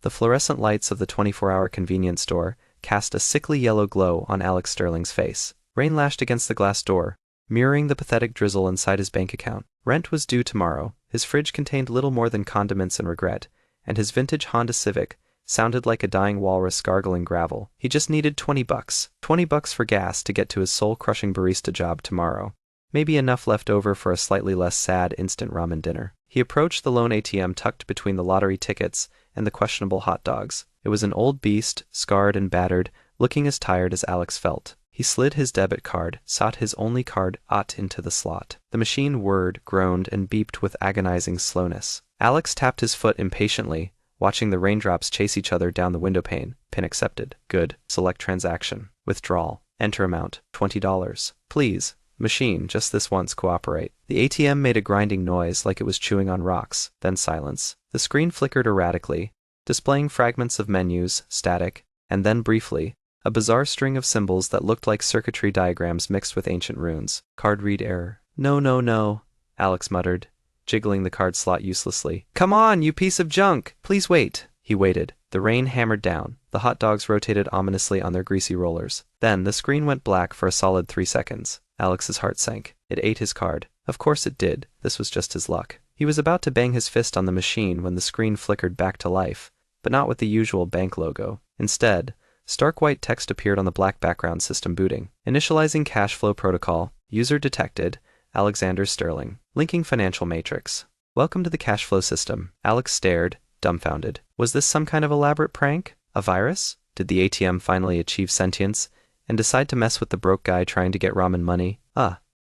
The fluorescent lights of the 24-hour convenience store cast a sickly yellow glow on Alex Sterling's face. Rain lashed against the glass door, mirroring the pathetic drizzle inside his bank account. Rent was due tomorrow, his fridge contained little more than condiments and regret, and his vintage Honda Civic sounded like a dying walrus gargling gravel. He just needed $20. $20 for gas to get to his soul-crushing barista job tomorrow. Maybe enough left over for a slightly less sad instant ramen dinner. He approached the lone ATM tucked between the lottery tickets and the questionable hot dogs. It was an old beast, scarred and battered, looking as tired as Alex felt. He slid his debit card, sought his only card, into the slot. The machine whirred, groaned, and beeped with agonizing slowness. Alex tapped his foot impatiently, watching the raindrops chase each other down the windowpane. PIN accepted. Good. Select transaction. Withdrawal. Enter amount. $20. Please. Machine, just this once, cooperate. The ATM made a grinding noise like it was chewing on rocks, then silence. The screen flickered erratically, displaying fragments of menus, static, and then briefly, a bizarre string of symbols that looked like circuitry diagrams mixed with ancient runes. Card read error. No, no, no, Alex muttered, jiggling the card slot uselessly. Come on, you piece of junk! Please wait. He waited. The rain hammered down. The hot dogs rotated ominously on their greasy rollers. Then the screen went black for a solid 3 seconds. Alex's heart sank. It ate his card. Of course it did. This was just his luck. He was about to bang his fist on the machine when the screen flickered back to life, but not with the usual bank logo. Instead, stark white text appeared on the black background. System booting. Initializing cash flow protocol. User detected. Alexander Sterling. Linking financial matrix. Welcome to the cash flow system. Alex stared, dumbfounded. Was this some kind of elaborate prank? A virus? Did the ATM finally achieve sentience and decide to mess with the broke guy trying to get ramen money?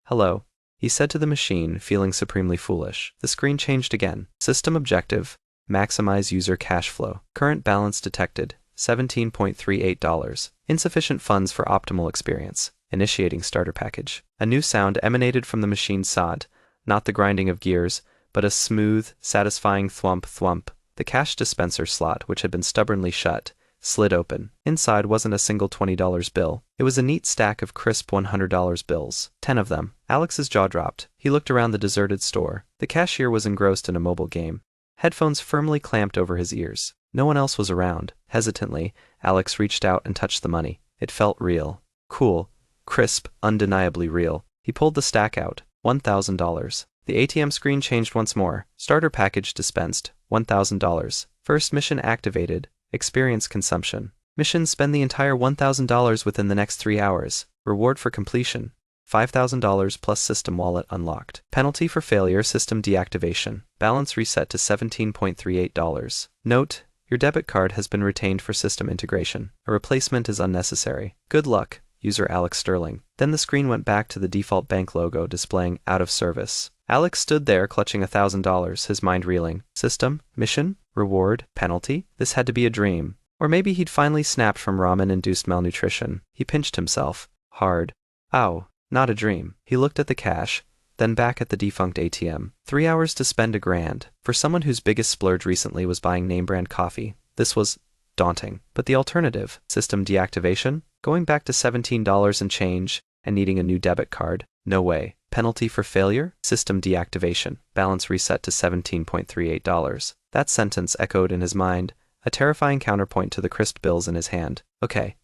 Hello, he said to the machine, feeling supremely foolish. The screen changed again. System objective. Maximize user cash flow. Current balance detected. $17.38. Insufficient funds for optimal experience. Initiating starter package. A new sound emanated from the machine's sod, not the grinding of gears, but a smooth, satisfying thwump thwump. The cash dispenser slot, which had been stubbornly shut, slid open. Inside wasn't a single $20 bill. It was a neat stack of crisp $100 bills. 10 of them. Alex's jaw dropped. He looked around the deserted store. The cashier was engrossed in a mobile game, headphones firmly clamped over his ears. No one else was around. Hesitantly, Alex reached out and touched the money. It felt real. Cool. Crisp. Undeniably real. He pulled the stack out. $1,000. The ATM screen changed once more. Starter package dispensed. $1,000. First mission activated. Experience consumption. Mission: spend the entire $1,000 within the next 3 hours. Reward for completion: $5,000 plus system wallet unlocked. Penalty for failure: system deactivation. Balance reset to $17.38. Note: your debit card has been retained for system integration. A replacement is unnecessary. Good luck, user Alex Sterling. Then the screen went back to the default bank logo displaying out of service. Alex stood there clutching $1,000, his mind reeling. System? Mission? Reward? Penalty? This had to be a dream. Or maybe he'd finally snapped from ramen-induced malnutrition. He pinched himself. Hard. Ow. Not a dream. He looked at the cash, then back at the defunct ATM. 3 hours to spend $1,000. For someone whose biggest splurge recently was buying name-brand coffee, this was daunting. But the alternative? System deactivation? Going back to $17 and change, and needing a new debit card? No way. Penalty for failure? System deactivation. Balance reset to $17.38. That sentence echoed in his mind, a terrifying counterpoint to the crisp bills in his hand. Okay,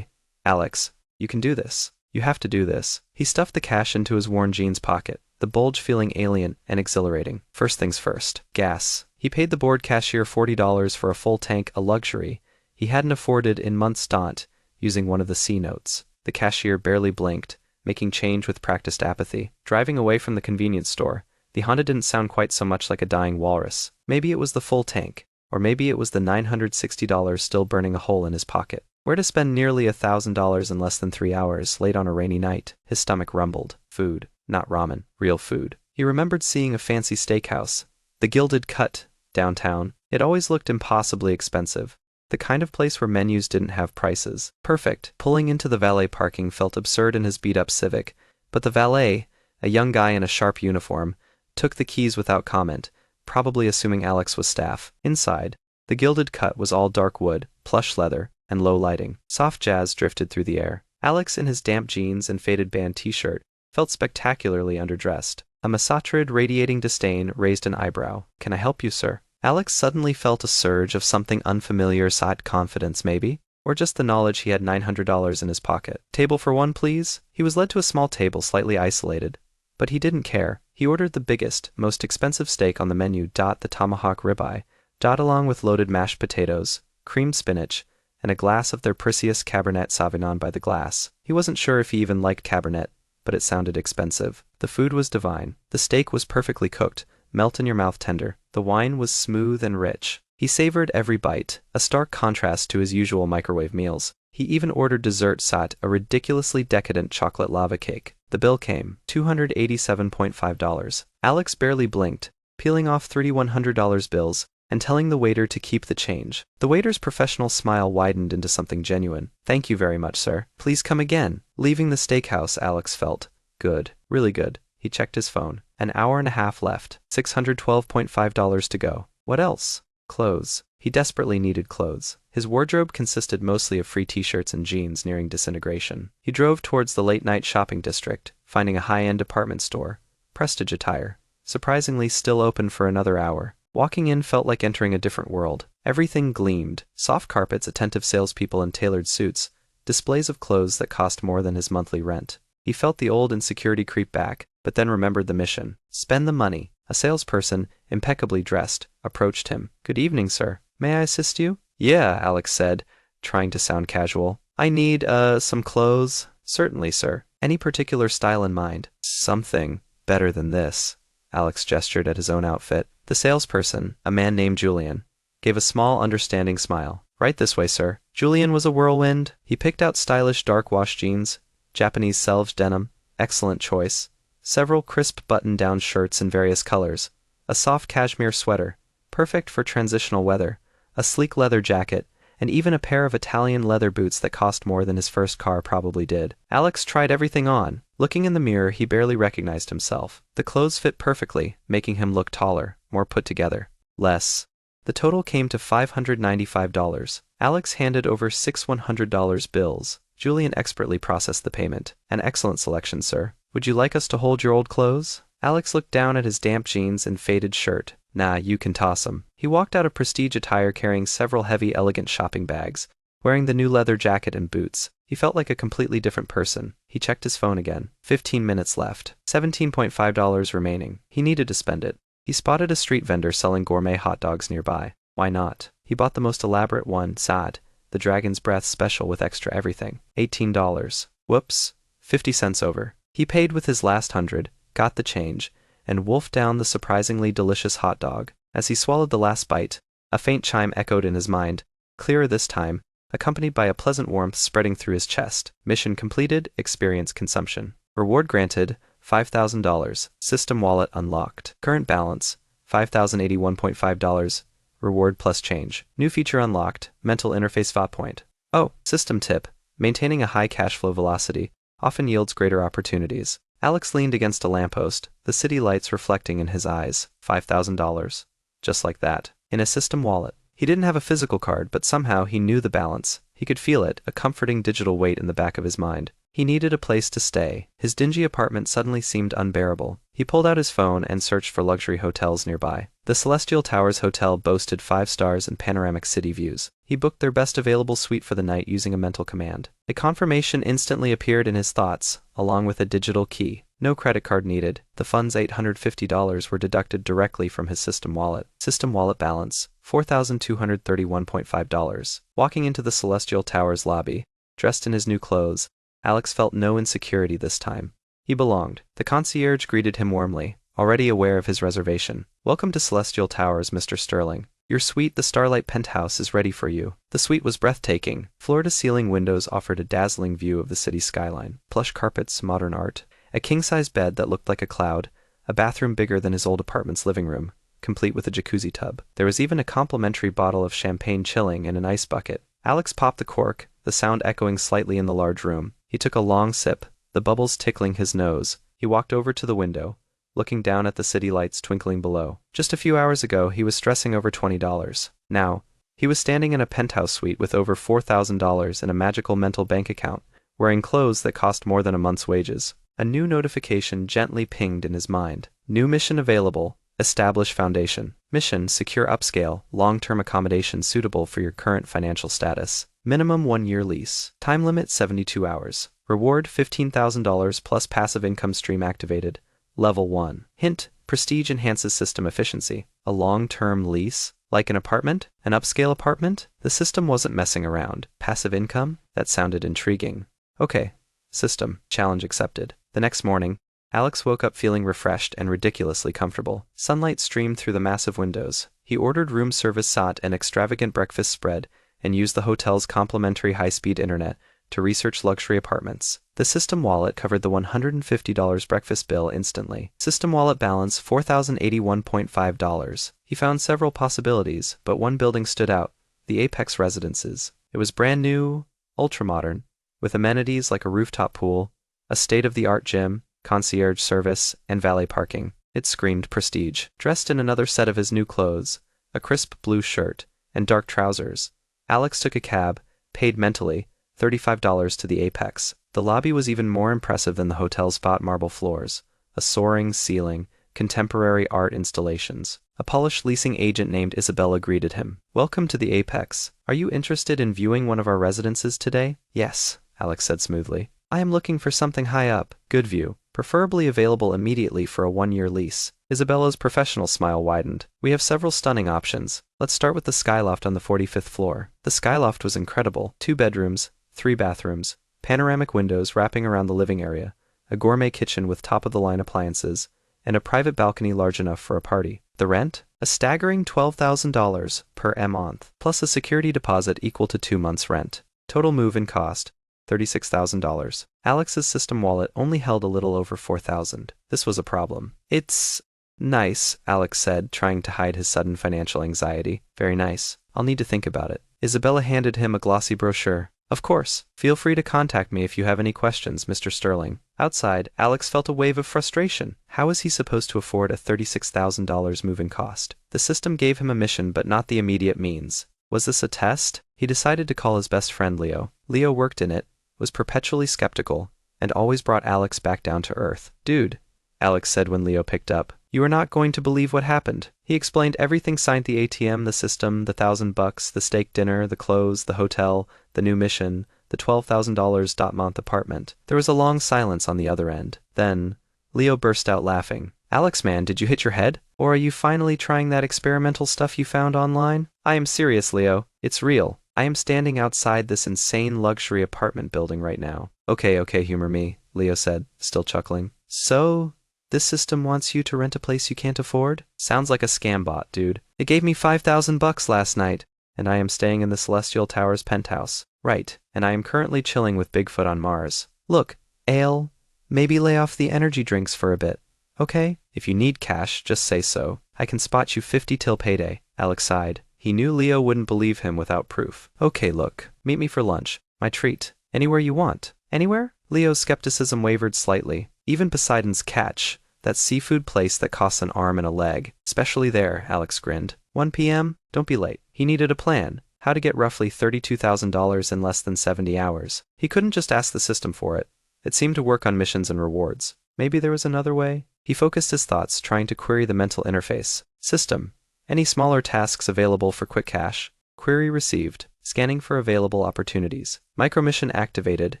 Alex, you can do this. You have to do this. He stuffed the cash into his worn jeans pocket, the bulge feeling alien and exhilarating. First things first. Gas. He paid the bored cashier $40 for a full tank, a luxury he hadn't afforded in months staunt, using one of the C notes. The cashier barely blinked, making change with practiced apathy. Driving away from the convenience store, the Honda didn't sound quite so much like a dying walrus. Maybe it was the full tank, or maybe it was the $960 still burning a hole in his pocket. Where to spend nearly $1,000 in less than 3 hours, late on a rainy night? His stomach rumbled. Food. Not ramen. Real food. He remembered seeing a fancy steakhouse, the Gilded Cut, downtown. It always looked impossibly expensive. The kind of place where menus didn't have prices. Perfect. Pulling into the valet parking felt absurd in his beat-up Civic, but the valet, a young guy in a sharp uniform, took the keys without comment, probably assuming Alex was staff. Inside, the Gilded Cut was all dark wood, plush leather, and low lighting. Soft jazz drifted through the air. Alex, in his damp jeans and faded band t-shirt, felt spectacularly underdressed. A misotrid radiating disdain raised an eyebrow. Can I help you, sir? Alex suddenly felt a surge of something unfamiliar, side confidence maybe, or just the knowledge he had $900 in his pocket. Table for one, please? He was led to a small table slightly isolated, but he didn't care. He ordered the biggest, most expensive steak on the menu, the tomahawk ribeye, along with loaded mashed potatoes, creamed spinach, and a glass of their priciest Cabernet Sauvignon by the glass. He wasn't sure if he even liked Cabernet, but it sounded expensive. The food was divine. The steak was perfectly cooked, melt-in-your-mouth tender. The wine was smooth and rich. He savored every bite, a stark contrast to his usual microwave meals. He even ordered dessert, a ridiculously decadent chocolate lava cake. The bill came, $287.5. Alex barely blinked, peeling off $3,100 bills, and telling the waiter to keep the change. The waiter's professional smile widened into something genuine. Thank you very much, sir. Please come again. Leaving the steakhouse, Alex felt good, really good. He checked his phone. An hour and a half left, $612.5 to go. What else? Clothes. He desperately needed clothes. His wardrobe consisted mostly of free t-shirts and jeans nearing disintegration. He drove towards the late-night shopping district, finding a high-end department store, Prestige Attire, surprisingly still open for another hour. Walking in felt like entering a different world. Everything gleamed, soft carpets, attentive salespeople in tailored suits, displays of clothes that cost more than his monthly rent. He felt the old insecurity creep back, but then remembered the mission. Spend the money. A salesperson, impeccably dressed, approached him. Good evening, sir. May I assist you? Yeah, Alex said, trying to sound casual. I need, some clothes. Certainly, sir. Any particular style in mind? Something better than this. Alex gestured at his own outfit. The salesperson, a man named Julian, gave a small, understanding smile. Right this way, sir. Julian was a whirlwind. He picked out stylish dark wash jeans, Japanese selvedge denim, excellent choice, several crisp button-down shirts in various colors, a soft cashmere sweater, perfect for transitional weather, a sleek leather jacket, and even a pair of Italian leather boots that cost more than his first car probably did. Alex tried everything on. Looking in the mirror, he barely recognized himself. The clothes fit perfectly, making him look taller, more put together. Less. The total came to $595. Alex handed over six $100 bills. Julian expertly processed the payment. An excellent selection, sir. Would you like us to hold your old clothes? Alex looked down at his damp jeans and faded shirt. Nah, you can toss 'em. He walked out of Prestige Attire carrying several heavy, elegant shopping bags, wearing the new leather jacket and boots. He felt like a completely different person. He checked his phone again. 15 minutes left. $17.5 remaining. He needed to spend it. He spotted a street vendor selling gourmet hot dogs nearby. Why not? He bought the most elaborate one, the Dragon's Breath special with extra everything. $18. Whoops. 50 cents over. He paid with his last 100, got the change, and wolfed down the surprisingly delicious hot dog. As he swallowed the last bite, a faint chime echoed in his mind, clearer this time, accompanied by a pleasant warmth spreading through his chest. Mission completed, experience consumption. Reward granted, $5,000. System wallet unlocked. Current balance, $5,081.5. Reward plus change. New feature unlocked, mental interface thought point. Oh, system tip. Maintaining a high cash flow velocity often yields greater opportunities. Alex leaned against a lamppost, the city lights reflecting in his eyes. $5,000. Just like that. In a system wallet. He didn't have a physical card, but somehow he knew the balance. He could feel it, a comforting digital weight in the back of his mind. He needed a place to stay. His dingy apartment suddenly seemed unbearable. He pulled out his phone and searched for luxury hotels nearby. The Celestial Towers Hotel boasted 5 stars and panoramic city views. He booked their best available suite for the night using a mental command. A confirmation instantly appeared in his thoughts, along with a digital key. No credit card needed. The funds $850 were deducted directly from his system wallet. System wallet balance, $4,231.5. Walking into the Celestial Towers lobby, dressed in his new clothes, Alex felt no insecurity this time. He belonged. The concierge greeted him warmly, already aware of his reservation. Welcome to Celestial Towers, Mr. Sterling. Your suite, the Starlight Penthouse, is ready for you. The suite was breathtaking. Floor-to-ceiling windows offered a dazzling view of the city skyline. Plush carpets, modern art, a king-size bed that looked like a cloud, a bathroom bigger than his old apartment's living room, complete with a jacuzzi tub. There was even a complimentary bottle of champagne chilling in an ice bucket. Alex popped the cork, the sound echoing slightly in the large room. He took a long sip, the bubbles tickling his nose. He walked over to the window, looking down at the city lights twinkling below. Just a few hours ago, he was stressing over $20. Now, he was standing in a penthouse suite with over $4,000 in a magical mental bank account, wearing clothes that cost more than a month's wages. A new notification gently pinged in his mind. New mission available. Establish foundation. Mission, secure upscale, long-term accommodation suitable for your current financial status. Minimum 1-year lease. Time limit 72 hours. Reward $15,000 plus passive income stream activated. Level 1. Hint, prestige enhances system efficiency. A long-term lease? Like an apartment? An upscale apartment? The system wasn't messing around. Passive income? That sounded intriguing. Okay. System. Challenge accepted. The next morning, Alex woke up feeling refreshed and ridiculously comfortable. Sunlight streamed through the massive windows. He ordered room service, sought an extravagant breakfast spread, and used the hotel's complimentary high-speed internet to research luxury apartments. The system wallet covered the $150 breakfast bill instantly. System wallet balance $4,081.5. He found several possibilities, but one building stood out, the Apex Residences. It was brand new, ultra-modern, with amenities like a rooftop pool, a state-of-the-art gym, concierge service, and valet parking. It screamed prestige. Dressed in another set of his new clothes, a crisp blue shirt, and dark trousers, Alex took a cab, paid mentally, $35 to the Apex. The lobby was even more impressive than the hotel's fat marble floors, a soaring ceiling, contemporary art installations. A polished leasing agent named Isabella greeted him. Welcome to the Apex. Are you interested in viewing one of our residences today? Yes, Alex said smoothly. I am looking for something high up, good view, preferably available immediately for a 1-year lease. Isabella's professional smile widened. We have several stunning options. Let's start with the skyloft on the 45th floor. The skyloft was incredible. 2 bedrooms, 3 bathrooms, panoramic windows wrapping around the living area, a gourmet kitchen with top-of-the-line appliances, and a private balcony large enough for a party. The rent? A staggering $12,000 per month, plus a security deposit equal to 2 months' rent. Total move-in cost, $36,000. Alex's system wallet only held a little over $4,000. This was a problem. It's nice, Alex said, trying to hide his sudden financial anxiety. Very nice. I'll need to think about it. Isabella handed him a glossy brochure. Of course. Feel free to contact me if you have any questions, Mr. Sterling. Outside, Alex felt a wave of frustration. How was he supposed to afford a $36,000 move-in cost? The system gave him a mission but not the immediate means. Was this a test? He decided to call his best friend Leo. Leo worked in it, was perpetually skeptical, and always brought Alex back down to earth. Dude, Alex said when Leo picked up. You are not going to believe what happened. He explained everything, signed the ATM, the system, the $1,000, the steak dinner, the clothes, the hotel, the new mission, the $12,000 month apartment. There was a long silence on the other end. Then, Leo burst out laughing. Alex, man, did you hit your head? Or are you finally trying that experimental stuff you found online? I am serious, Leo. It's real. I am standing outside this insane luxury apartment building right now. Okay, humor me, Leo said, still chuckling. So, this system wants you to rent a place you can't afford? Sounds like a scam bot, dude. It gave me $5,000 last night, and I am staying in the Celestial Tower's penthouse. Right, and I am currently chilling with Bigfoot on Mars. Look, ale, maybe lay off the energy drinks for a bit. Okay? If you need cash, just say so. I can spot you 50 till payday. Alex sighed. He knew Leo wouldn't believe him without proof. Okay, look, meet me for lunch. My treat. Anywhere you want. Anywhere? Leo's skepticism wavered slightly. Even Poseidon's Catch, that seafood place that costs an arm and a leg. Especially there, Alex grinned. 1 p.m.? Don't be late. He needed a plan. How to get roughly $32,000 in less than 70 hours. He couldn't just ask the system for it. It seemed to work on missions and rewards. Maybe there was another way? He focused his thoughts, trying to query the mental interface. System. Any smaller tasks available for quick cash? Query received. Scanning for available opportunities. Micromission activated.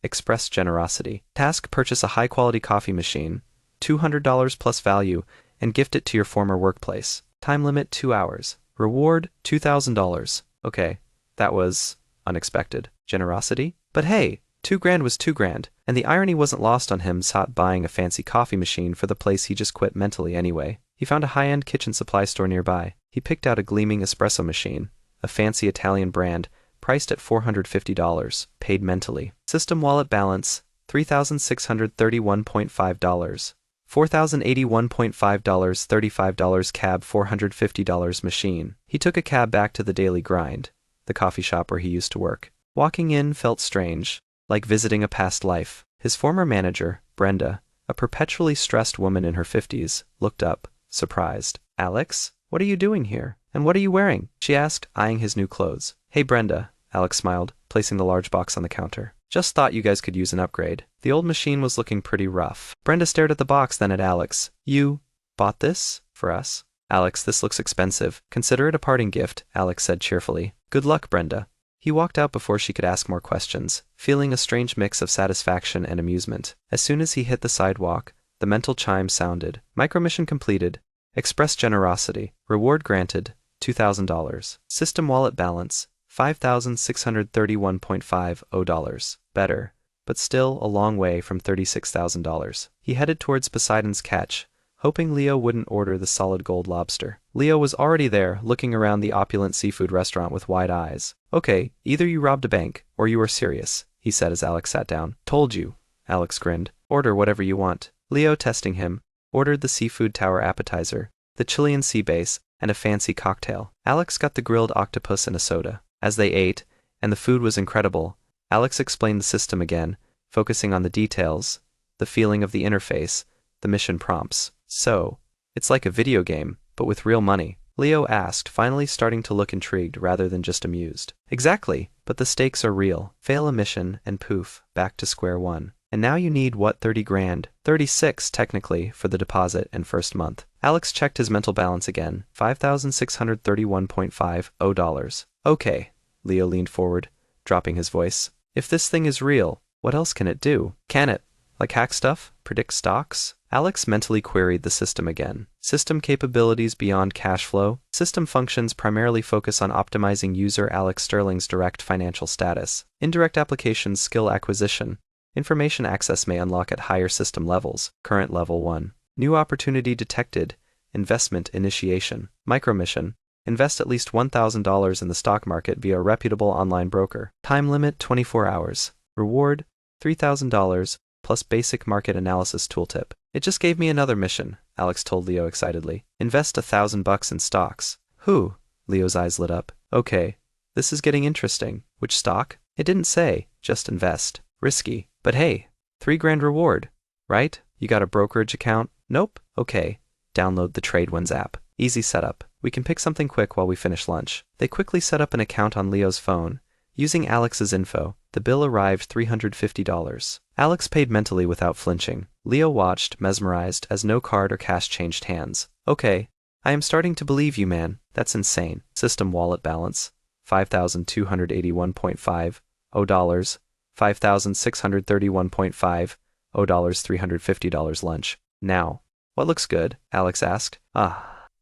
Express generosity. Task: purchase a high-quality coffee machine, $200 plus value, and gift it to your former workplace. Time limit 2 hours. Reward $2,000. Okay, that was unexpected. Generosity? But hey, $2,000 was $2,000, and the irony wasn't lost on him sought buying a fancy coffee machine for the place he just quit mentally anyway. He found a high-end kitchen supply store nearby. He picked out a gleaming espresso machine, a fancy Italian brand, priced at $450, paid mentally. System wallet balance, $3,631.5. $4,081.5, $35 cab, $450 machine. He took a cab back to the Daily Grind, the coffee shop where he used to work. Walking in felt strange, like visiting a past life. His former manager, Brenda, a perpetually stressed woman in her 50s, looked up, surprised. Alex, what are you doing here? And what are you wearing? She asked, eyeing his new clothes. Hey, Brenda, Alex smiled, placing the large box on the counter. Just thought you guys could use an upgrade. The old machine was looking pretty rough. Brenda stared at the box, then at Alex. You bought this? For us? Alex, this looks expensive. Consider it a parting gift, Alex said cheerfully. Good luck, Brenda. He walked out before she could ask more questions, feeling a strange mix of satisfaction and amusement. As soon as he hit the sidewalk, the mental chime sounded. Micromission completed. Express generosity. Reward granted. $2,000. System wallet balance. $5,631.50. Better, but still a long way from $36,000. He headed towards Poseidon's Catch, hoping Leo wouldn't order the solid gold lobster. Leo was already there, looking around the opulent seafood restaurant with wide eyes. Okay, either you robbed a bank, or you are serious, he said as Alex sat down. Told you, Alex grinned. Order whatever you want. Leo, testing him, ordered the seafood tower appetizer, the Chilean sea base, and a fancy cocktail. Alex got the grilled octopus and a soda. As they ate, and the food was incredible, Alex explained the system again, focusing on the details, the feeling of the interface, the mission prompts. So, it's like a video game, but with real money? Leo asked, finally starting to look intrigued rather than just amused. Exactly, but the stakes are real. Fail a mission, and poof, back to square one. And now you need, what, 30 grand? 36, technically, for the deposit and first month. Alex checked his mental balance again. $5,631.50. Okay, Leo leaned forward, dropping his voice. If this thing is real, what else can it do? Can it, like hack stuff? Predict stocks? Alex mentally queried the system again. System capabilities beyond cash flow. System functions primarily focus on optimizing user Alex Sterling's direct financial status. Indirect applications skill acquisition. Information access may unlock at higher system levels. Current level 1. New opportunity detected. Investment initiation. Micromission. Invest at least $1,000 in the stock market via a reputable online broker. Time limit 24 hours. Reward $3,000 plus basic market analysis tooltip. It just gave me another mission, Alex told Leo excitedly. Invest $1,000 in stocks. Who? Leo's eyes lit up. Okay, this is getting interesting. Which stock? It didn't say, just invest. Risky. But hey, $3 grand reward. Right? You got a brokerage account? Nope. Okay. Download the TradeWinds app. Easy setup. We can pick something quick while we finish lunch. They quickly set up an account on Leo's phone. Using Alex's info, the bill arrived $350. Alex paid mentally without flinching. Leo watched, mesmerized, as no card or cash changed hands. Okay, I am starting to believe you, man. That's insane. System wallet balance. $5,281.50. $5,631.50. $350 lunch. Now, what looks good? Alex asked.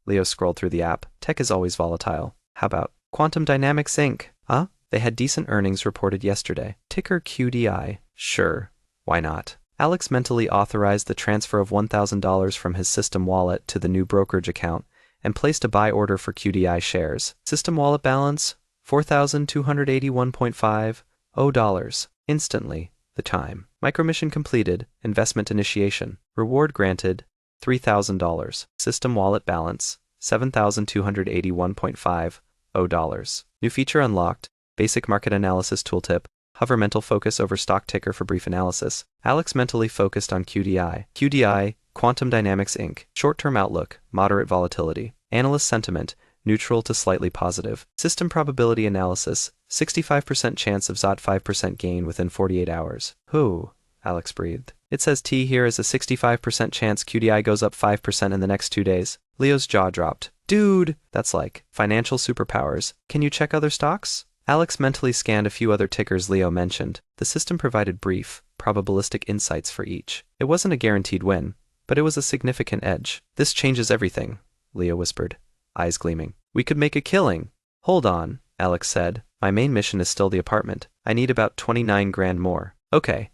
Leo scrolled through the app. Tech is always volatile. How about Quantum Dynamics Inc.? Huh? They had decent earnings reported yesterday. Ticker QDI. Sure. Why not? Alex mentally authorized the transfer of $1,000 from his system wallet to the new brokerage account and placed a buy order for QDI shares. System wallet balance $4,281.50. Instantly. The time. Micromission completed. Investment initiation. Reward granted $3,000. System wallet balance $7,281.50. New feature unlocked. Basic market analysis tooltip. Hover mental focus over stock ticker for brief analysis. Alex mentally focused on QDI. QDI, Quantum Dynamics Inc. Short-term outlook, moderate volatility. Analyst sentiment, neutral to slightly positive. System probability analysis, 65% chance of ZOT 5% gain within 48 hours. Whew, Alex breathed. It says T here is a 65% chance QDI goes up 5% in the next 2 days. Leo's jaw dropped. Dude, that's like financial superpowers. Can you check other stocks? Alex mentally scanned a few other tickers Leo mentioned. The system provided brief, probabilistic insights for each. It wasn't a guaranteed win, but it was a significant edge. This changes everything, Leo whispered, eyes gleaming. We could make a killing. Hold on, Alex said. My main mission is still the apartment. I need about 29 grand more. Okay.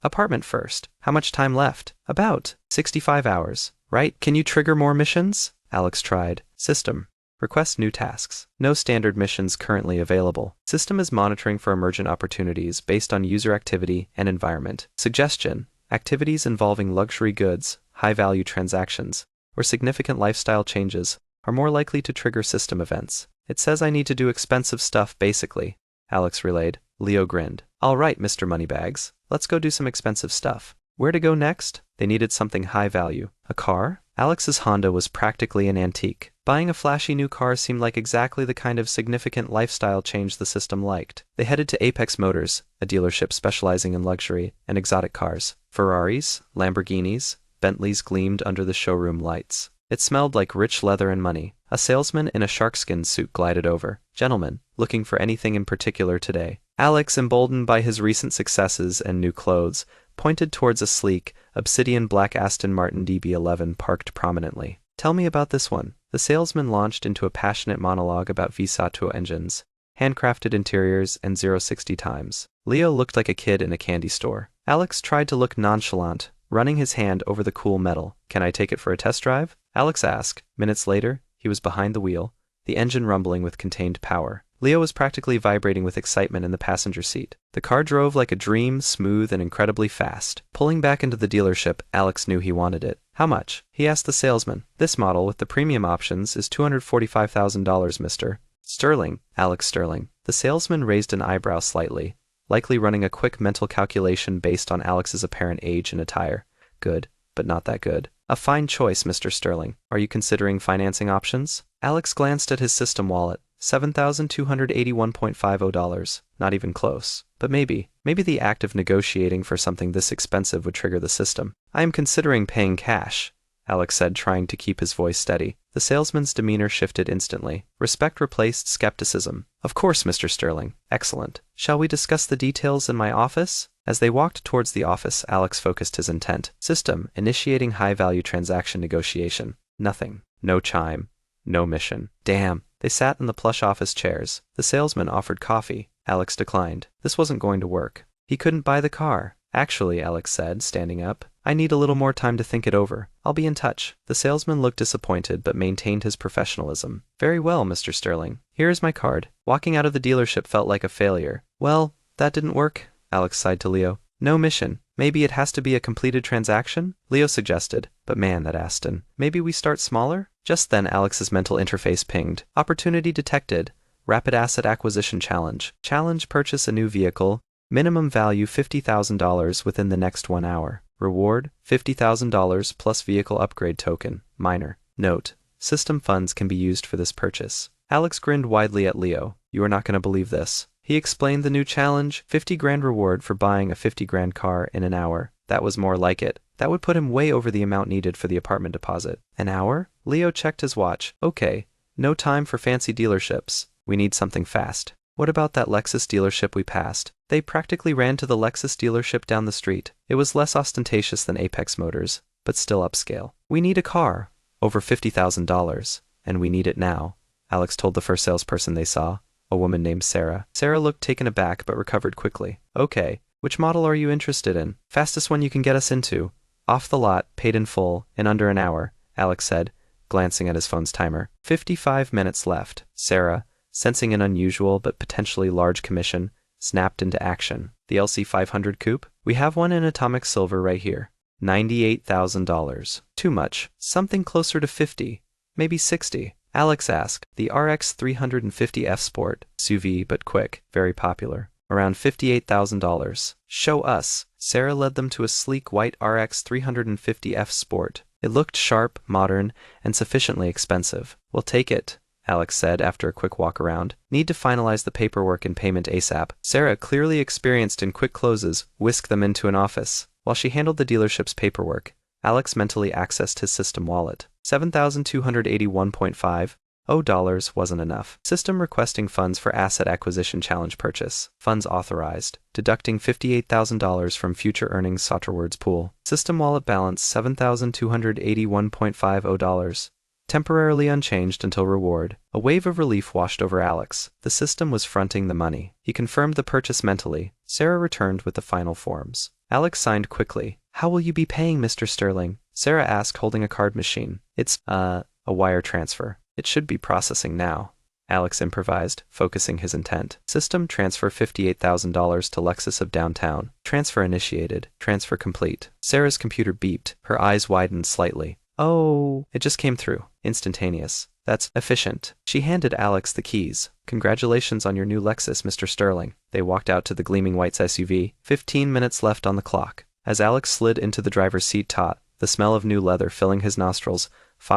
Apartment first. How much time left? About 65 hours. Right? Can you trigger more missions? Alex tried. System. Request new tasks. No standard missions currently available. System is monitoring for emergent opportunities based on user activity and environment. Suggestion. Activities involving luxury goods, high-value transactions, or significant lifestyle changes are more likely to trigger system events. It says I need to do expensive stuff basically, Alex relayed. Leo grinned. All right, Mr. Moneybags. Let's go do some expensive stuff. Where to go next? They needed something high value. A car? Alex's Honda was practically an antique. Buying a flashy new car seemed like exactly the kind of significant lifestyle change the system liked. They headed to Apex Motors, a dealership specializing in luxury and exotic cars. Ferraris, Lamborghinis, Bentleys gleamed under the showroom lights. It smelled like rich leather and money. A salesman in a sharkskin suit glided over. "Gentlemen, looking for anything in particular today?" Alex, emboldened by his recent successes and new clothes, pointed towards a sleek, obsidian black Aston Martin DB11 parked prominently. "Tell me about this one." The salesman launched into a passionate monologue about V6 engines, handcrafted interiors, and 0-60 times. Leo looked like a kid in a candy store. Alex tried to look nonchalant, running his hand over the cool metal. "Can I take it for a test drive?" Alex asked. Minutes later, he was behind the wheel, the engine rumbling with contained power. Leo was practically vibrating with excitement in the passenger seat. The car drove like a dream, smooth and incredibly fast. Pulling back into the dealership, Alex knew he wanted it. "How much?" he asked the salesman. "This model, with the premium options, is $245,000, Mr. Sterling." Alex Sterling. The salesman raised an eyebrow slightly, likely running a quick mental calculation based on Alex's apparent age and attire. "Good, but not that good." "A fine choice, Mr. Sterling. Are you considering financing options?" Alex glanced at his system wallet. $7,281.50. Not even close. But maybe the act of negotiating for something this expensive would trigger the system. "I am considering paying cash," Alex said, trying to keep his voice steady. The salesman's demeanor shifted instantly. Respect replaced skepticism. "Of course, Mr. Sterling. Excellent. Shall we discuss the details in my office?" As they walked towards the office, Alex focused his intent. System, initiating high-value transaction negotiation. Nothing. No chime. No mission. Damn. They sat in the plush office chairs. The salesman offered coffee. Alex declined. This wasn't going to work. He couldn't buy the car. "Actually," Alex said, standing up, "I need a little more time to think it over. I'll be in touch." The salesman looked disappointed but maintained his professionalism. "Very well, Mr. Sterling. Here is my card." Walking out of the dealership felt like a failure. "Well, that didn't work," Alex sighed to Leo. "No mission. Maybe it has to be a completed transaction?" Leo suggested. "But man, that Aston. Maybe we start smaller?" Just then Alex's mental interface pinged. "Opportunity detected. Rapid asset acquisition challenge. Challenge: purchase a new vehicle. Minimum value $50,000 within the next 1 hour. Reward: $50,000 plus vehicle upgrade token. Minor. Note: system funds can be used for this purchase." Alex grinned widely at Leo. "You are not going to believe this." He explained the new challenge: 50 grand reward for buying a 50 grand car in an hour. That was more like it. That would put him way over the amount needed for the apartment deposit. An hour? Leo checked his watch. "Okay. No time for fancy dealerships. We need something fast." "What about that Lexus dealership we passed?" They practically ran to the Lexus dealership down the street. It was less ostentatious than Apex Motors, but still upscale. "We need a car. Over $50,000. And we need it now," Alex told the first salesperson they saw, a woman named Sarah. Sarah looked taken aback but recovered quickly. "Okay. Which model are you interested in?" "Fastest one you can get us into. Off the lot, paid in full, in under an hour," Alex said, glancing at his phone's timer. 55 minutes left. Sarah, sensing an unusual but potentially large commission, snapped into action. "The LC 500 coupe? We have one in atomic silver right here. $98,000. Too much. Something closer to 50. Maybe 60. Alex asked. "The RX 350 F Sport. SUV but quick. Very popular. Around $58,000. "Show us." Sarah led them to a sleek white RX 350 F Sport. It looked sharp, modern, and sufficiently expensive. "We'll take it," Alex said after a quick walk around. "Need to finalize the paperwork and payment ASAP." Sarah, clearly experienced in quick closes, whisked them into an office. While she handled the dealership's paperwork, Alex mentally accessed his system wallet. $7,281.50 wasn't enough. System requesting funds for asset acquisition challenge purchase. Funds authorized. Deducting $58,000 from future earnings Soterward's pool. System wallet balance $7,281.50. Temporarily unchanged until reward. A wave of relief washed over Alex. The system was fronting the money. He confirmed the purchase mentally. Sarah returned with the final forms. Alex signed quickly. "How will you be paying, Mr. Sterling?" Sarah asked, holding a card machine. "It's, a wire transfer. It should be processing now," Alex improvised, focusing his intent. System: transfer $58,000 to Lexus of downtown. Transfer initiated. Transfer complete. Sarah's computer beeped. Her eyes widened slightly. "Oh." It just came through. Instantaneous. "That's efficient." She handed Alex the keys. "Congratulations on your new Lexus, Mr. Sterling." They walked out to the gleaming white SUV. 15 minutes left on the clock. As Alex slid into the driver's seat taut, the smell of new leather filling his nostrils,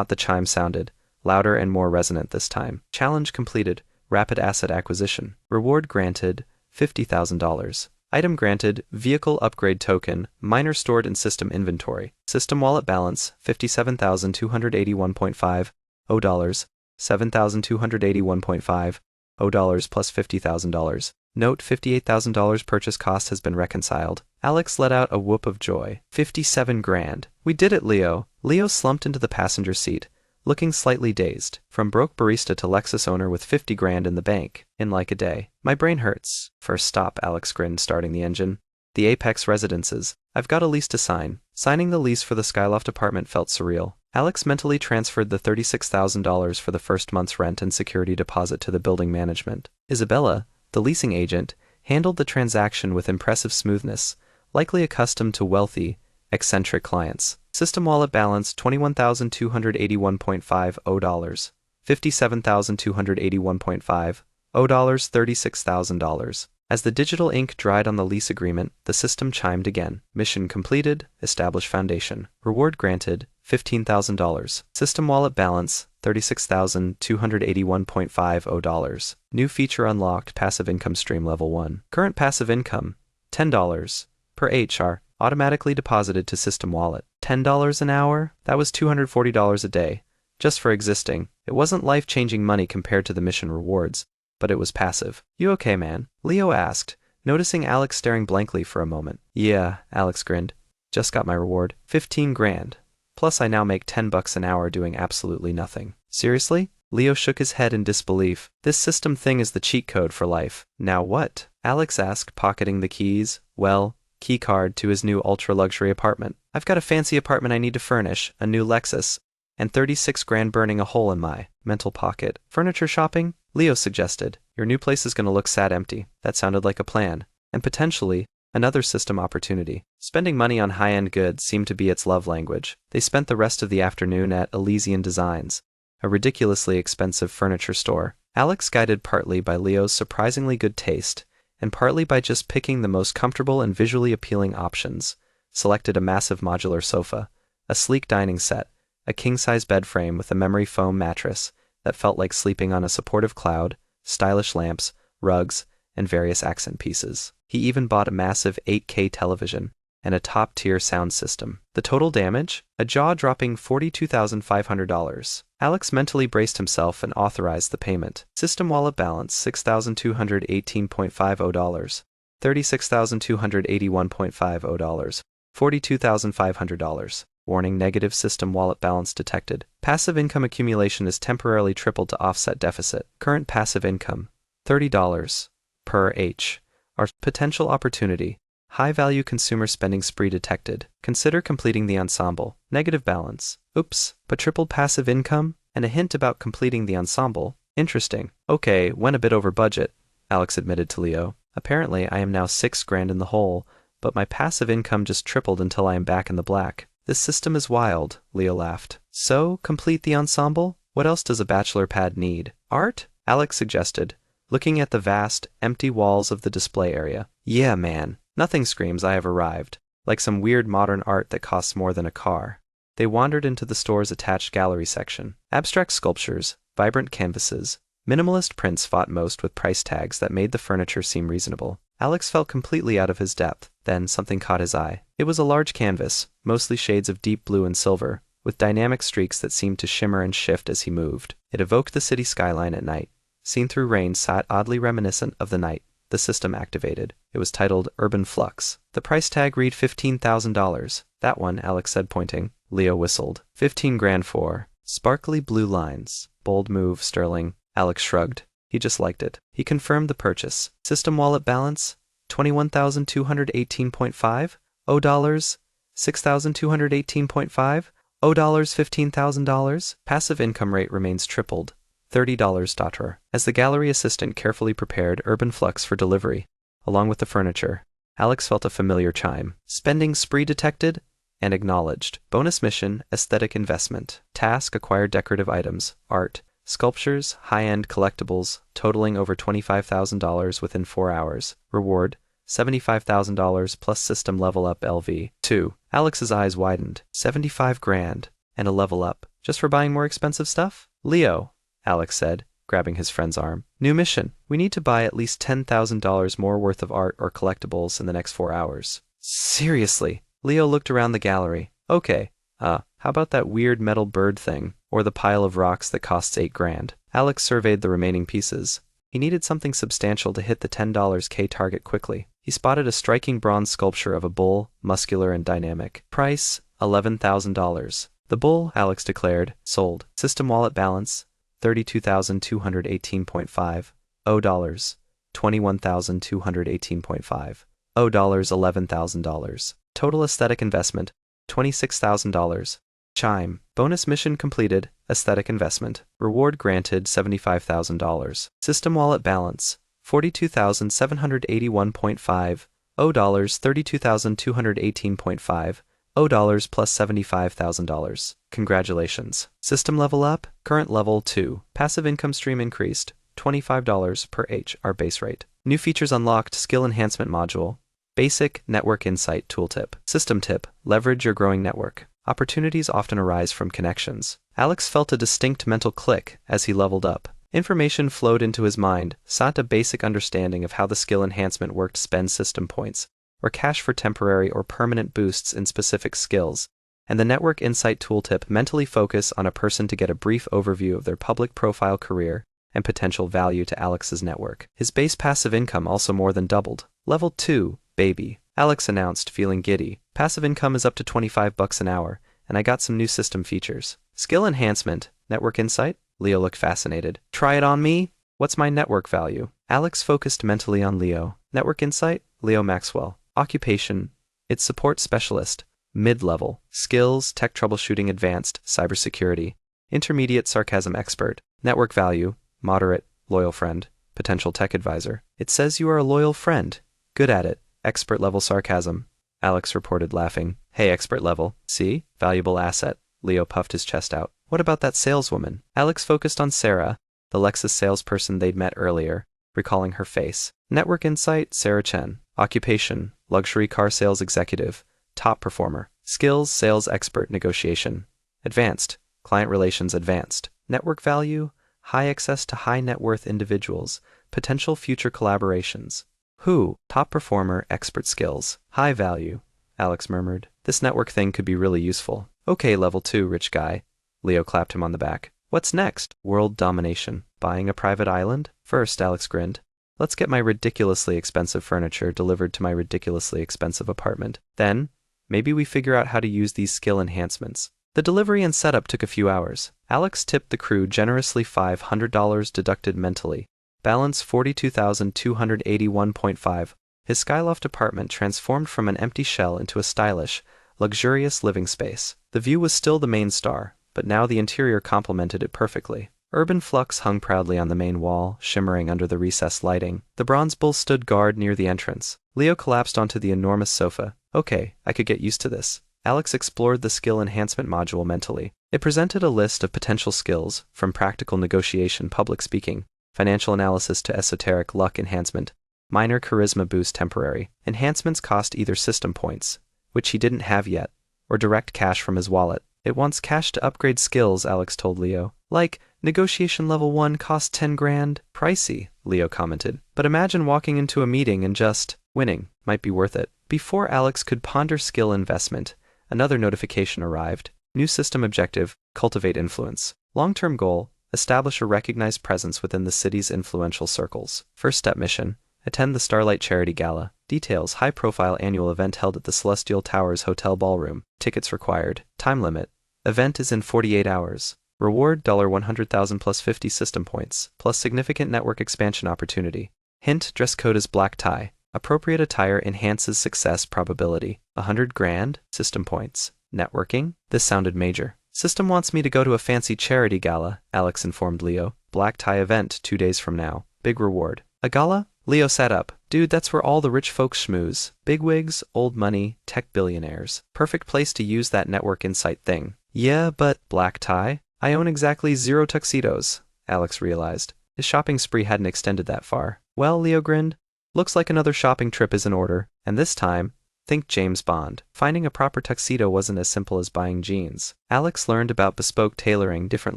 the chime sounded, louder and more resonant this time. Challenge completed. Rapid asset acquisition. Reward granted. $50,000. Item granted, vehicle upgrade token, minor stored in system inventory. System wallet balance, $57,281.50, $7,281.50 plus $50,000. Note, $58,000 purchase cost has been reconciled. Alex let out a whoop of joy. 57 grand. We did it, Leo. Leo slumped into the passenger seat, looking slightly dazed. From broke barista to Lexus owner with 50 grand in the bank, in like a day. My brain hurts. First stop, Alex grinned, starting the engine. The Apex Residences. I've got a lease to sign. Signing the lease for the Skyloft apartment felt surreal. Alex mentally transferred the $36,000 for the first month's rent and security deposit to the building management. Isabella, the leasing agent, handled the transaction with impressive smoothness, likely accustomed to wealthy, eccentric clients. System wallet balance $21,281.50, $57,281.50, $36,000. As the digital ink dried on the lease agreement, the system chimed again. Mission completed, establish foundation. Reward granted, $15,000. System wallet balance, $36,281.50. New feature unlocked, passive income stream level 1. Current passive income, $10 per HR, automatically deposited to system wallet. $10 an hour? That was $240 a day. Just for existing. It wasn't life-changing money compared to the mission rewards, but it was passive. You okay, man? Leo asked, noticing Alex staring blankly for a moment. Yeah, Alex grinned. Just got my reward. 15 grand. Plus I now make $10 an hour doing absolutely nothing. Seriously? Leo shook his head in disbelief. This system thing is the cheat code for life. Now what? Alex asked, pocketing the keys. Well, key card to his new ultra-luxury apartment. I've got a fancy apartment I need to furnish, a new Lexus, and 36 grand burning a hole in my mental pocket. Furniture shopping? Leo suggested. Your new place is going to look sad empty. That sounded like a plan. And potentially, another system opportunity. Spending money on high-end goods seemed to be its love language. They spent the rest of the afternoon at Elysian Designs, a ridiculously expensive furniture store. Alex, guided partly by Leo's surprisingly good taste, and partly by just picking the most comfortable and visually appealing options, selected a massive modular sofa, a sleek dining set, a king-size bed frame with a memory foam mattress that felt like sleeping on a supportive cloud, stylish lamps, rugs, and various accent pieces. He even bought a massive 8K television and a top-tier sound system. The total damage? A jaw-dropping $42,500. Alex mentally braced himself and authorized the payment. System wallet balance $6,218.50, $36,281.50, $42,500. Warning, negative system wallet balance detected. Passive income accumulation is temporarily tripled to offset deficit. Current passive income, $30 per H. Our potential opportunity. High-value consumer spending spree detected. Consider completing the ensemble. Negative balance. Oops, but tripled passive income? And a hint about completing the ensemble? Interesting. Okay, went a bit over budget, Alex admitted to Leo. Apparently, I am now 6 grand in the hole, but my passive income just tripled until I am back in the black. This system is wild, Leo laughed. So, complete the ensemble? What else does a bachelor pad need? Art? Alex suggested, looking at the vast, empty walls of the display area. Yeah, man. Nothing screams I have arrived, like some weird modern art that costs more than a car. They wandered into the store's attached gallery section. Abstract sculptures, vibrant canvases, minimalist prints fought most with price tags that made the furniture seem reasonable. Alex felt completely out of his depth. Then something caught his eye. It was a large canvas, mostly shades of deep blue and silver, with dynamic streaks that seemed to shimmer and shift as he moved. It evoked the city skyline at night. Seen through rain, sat oddly reminiscent of the night. The system activated. It was titled Urban Flux. The price tag read $15,000. That one, Alex said, pointing. Leo whistled. 15 grand for sparkly blue lines. Bold move, Sterling. Alex shrugged. He just liked it. He confirmed the purchase. System wallet balance? $21,218.50? $6,218.50? $15,000? Passive income rate remains tripled. $30. As the gallery assistant carefully prepared Urban Flux for delivery, along with the furniture, Alex felt a familiar chime. Spending spree detected and acknowledged. Bonus mission, aesthetic investment. Task, acquire decorative items, art, sculptures, high-end collectibles, totaling over $25,000 within 4 hours. Reward, $75,000 plus system level up LV. 2. Alex's eyes widened. 75 grand and a level up, just for buying more expensive stuff? Leo, Alex said, grabbing his friend's arm. New mission. We need to buy at least $10,000 more worth of art or collectibles in the next 4 hours. Seriously? Leo looked around the gallery. Okay, how about that weird metal bird thing? Or the pile of rocks that costs $8,000? Alex surveyed the remaining pieces. He needed something substantial to hit the $10K target quickly. He spotted a striking bronze sculpture of a bull, muscular and dynamic. Price, $11,000. The bull, Alex declared, sold. System wallet balance, $32,218.5. $0. $21,218.5. $11,000. Total aesthetic investment, $26,000. Chime. Bonus mission completed. Aesthetic investment. Reward granted $75,000. System wallet balance $42,781.5. $0. $32,218.5. $0 plus $75,000. Congratulations. System level up. Current level 2. Passive income stream increased. $25 per HR base rate. New features unlocked. Skill enhancement module. Basic network insight tooltip. System tip. Leverage your growing network. Opportunities often arise from connections. Alex felt a distinct mental click as he leveled up. Information flowed into his mind, sought a basic understanding of how the skill enhancement worked, spend system points, or cash for temporary or permanent boosts in specific skills, and the Network Insight Tooltip mentally focus on a person to get a brief overview of their public profile, career, and potential value to Alex's network. His base passive income also more than doubled. Level 2, baby. Alex announced, feeling giddy. Passive income is up to $25 an hour, and I got some new system features. Skill enhancement, network insight? Leo looked fascinated. Try it on me? What's my network value? Alex focused mentally on Leo. Network insight? Leo Maxwell. Occupation, it's support specialist. Mid-level. Skills, tech troubleshooting advanced, cybersecurity. Intermediate sarcasm expert. Network value, moderate, loyal friend. Potential tech advisor. It says you are a loyal friend. Good at it. Expert level sarcasm. Alex reported, laughing. Hey, expert level. See? Valuable asset. Leo puffed his chest out. What about that saleswoman? Alex focused on Sarah, the Lexus salesperson they'd met earlier, recalling her face. Network insight, Sarah Chen. Occupation, luxury car sales executive. Top performer. Skills, sales expert, negotiation. Advanced, client relations advanced. Network value, high access to high net worth individuals. Potential future collaborations. Who? Top performer, expert skills. High value, Alex murmured. This network thing could be really useful. Okay, level 2, rich guy. Leo clapped him on the back. What's next? World domination. Buying a private island? First, Alex grinned. Let's get my ridiculously expensive furniture delivered to my ridiculously expensive apartment. Then, maybe we figure out how to use these skill enhancements. The delivery and setup took a few hours. Alex tipped the crew generously, $500 deducted mentally. Balance $42,281.5. His skyloft apartment transformed from an empty shell into a stylish, luxurious living space. The view was still the main star, but now the interior complemented it perfectly. Urban flux hung proudly on the main wall, shimmering under the recessed lighting. The bronze bull stood guard near the entrance. Leo collapsed onto the enormous sofa. Okay, I could get used to this. Alex explored the skill enhancement module mentally. It presented a list of potential skills, from practical negotiation, public speaking, financial analysis to esoteric luck enhancement. Minor charisma boost temporary. Enhancements cost either system points, which he didn't have yet, or direct cash from his wallet. It wants cash to upgrade skills, Alex told Leo. Like, negotiation level 1 costs $10,000. Pricey, Leo commented. But imagine walking into a meeting and just winning. Might be worth it. Before Alex could ponder skill investment, another notification arrived. New system objective, cultivate influence. Long-term goal, establish a recognized presence within the city's influential circles. First step mission, attend the Starlight Charity Gala. Details, high-profile annual event held at the Celestial Towers Hotel Ballroom. Tickets required. Time limit. Event is in 48 hours. Reward $100,000 plus 50 system points, plus significant network expansion opportunity. Hint, dress code is black tie. Appropriate attire enhances success probability. $100,000, system points. Networking? This sounded major. System wants me to go to a fancy charity gala, Alex informed Leo. Black tie event 2 days from now. Big reward. A gala? Leo sat up. Dude, that's where all the rich folks schmooze. Bigwigs, old money, tech billionaires. Perfect place to use that network insight thing. Yeah, but black tie? I own exactly 0 tuxedos, Alex realized. His shopping spree hadn't extended that far. Well, Leo grinned. Looks like another shopping trip is in order, and this time, think James Bond. Finding a proper tuxedo wasn't as simple as buying jeans. Alex learned about bespoke tailoring, different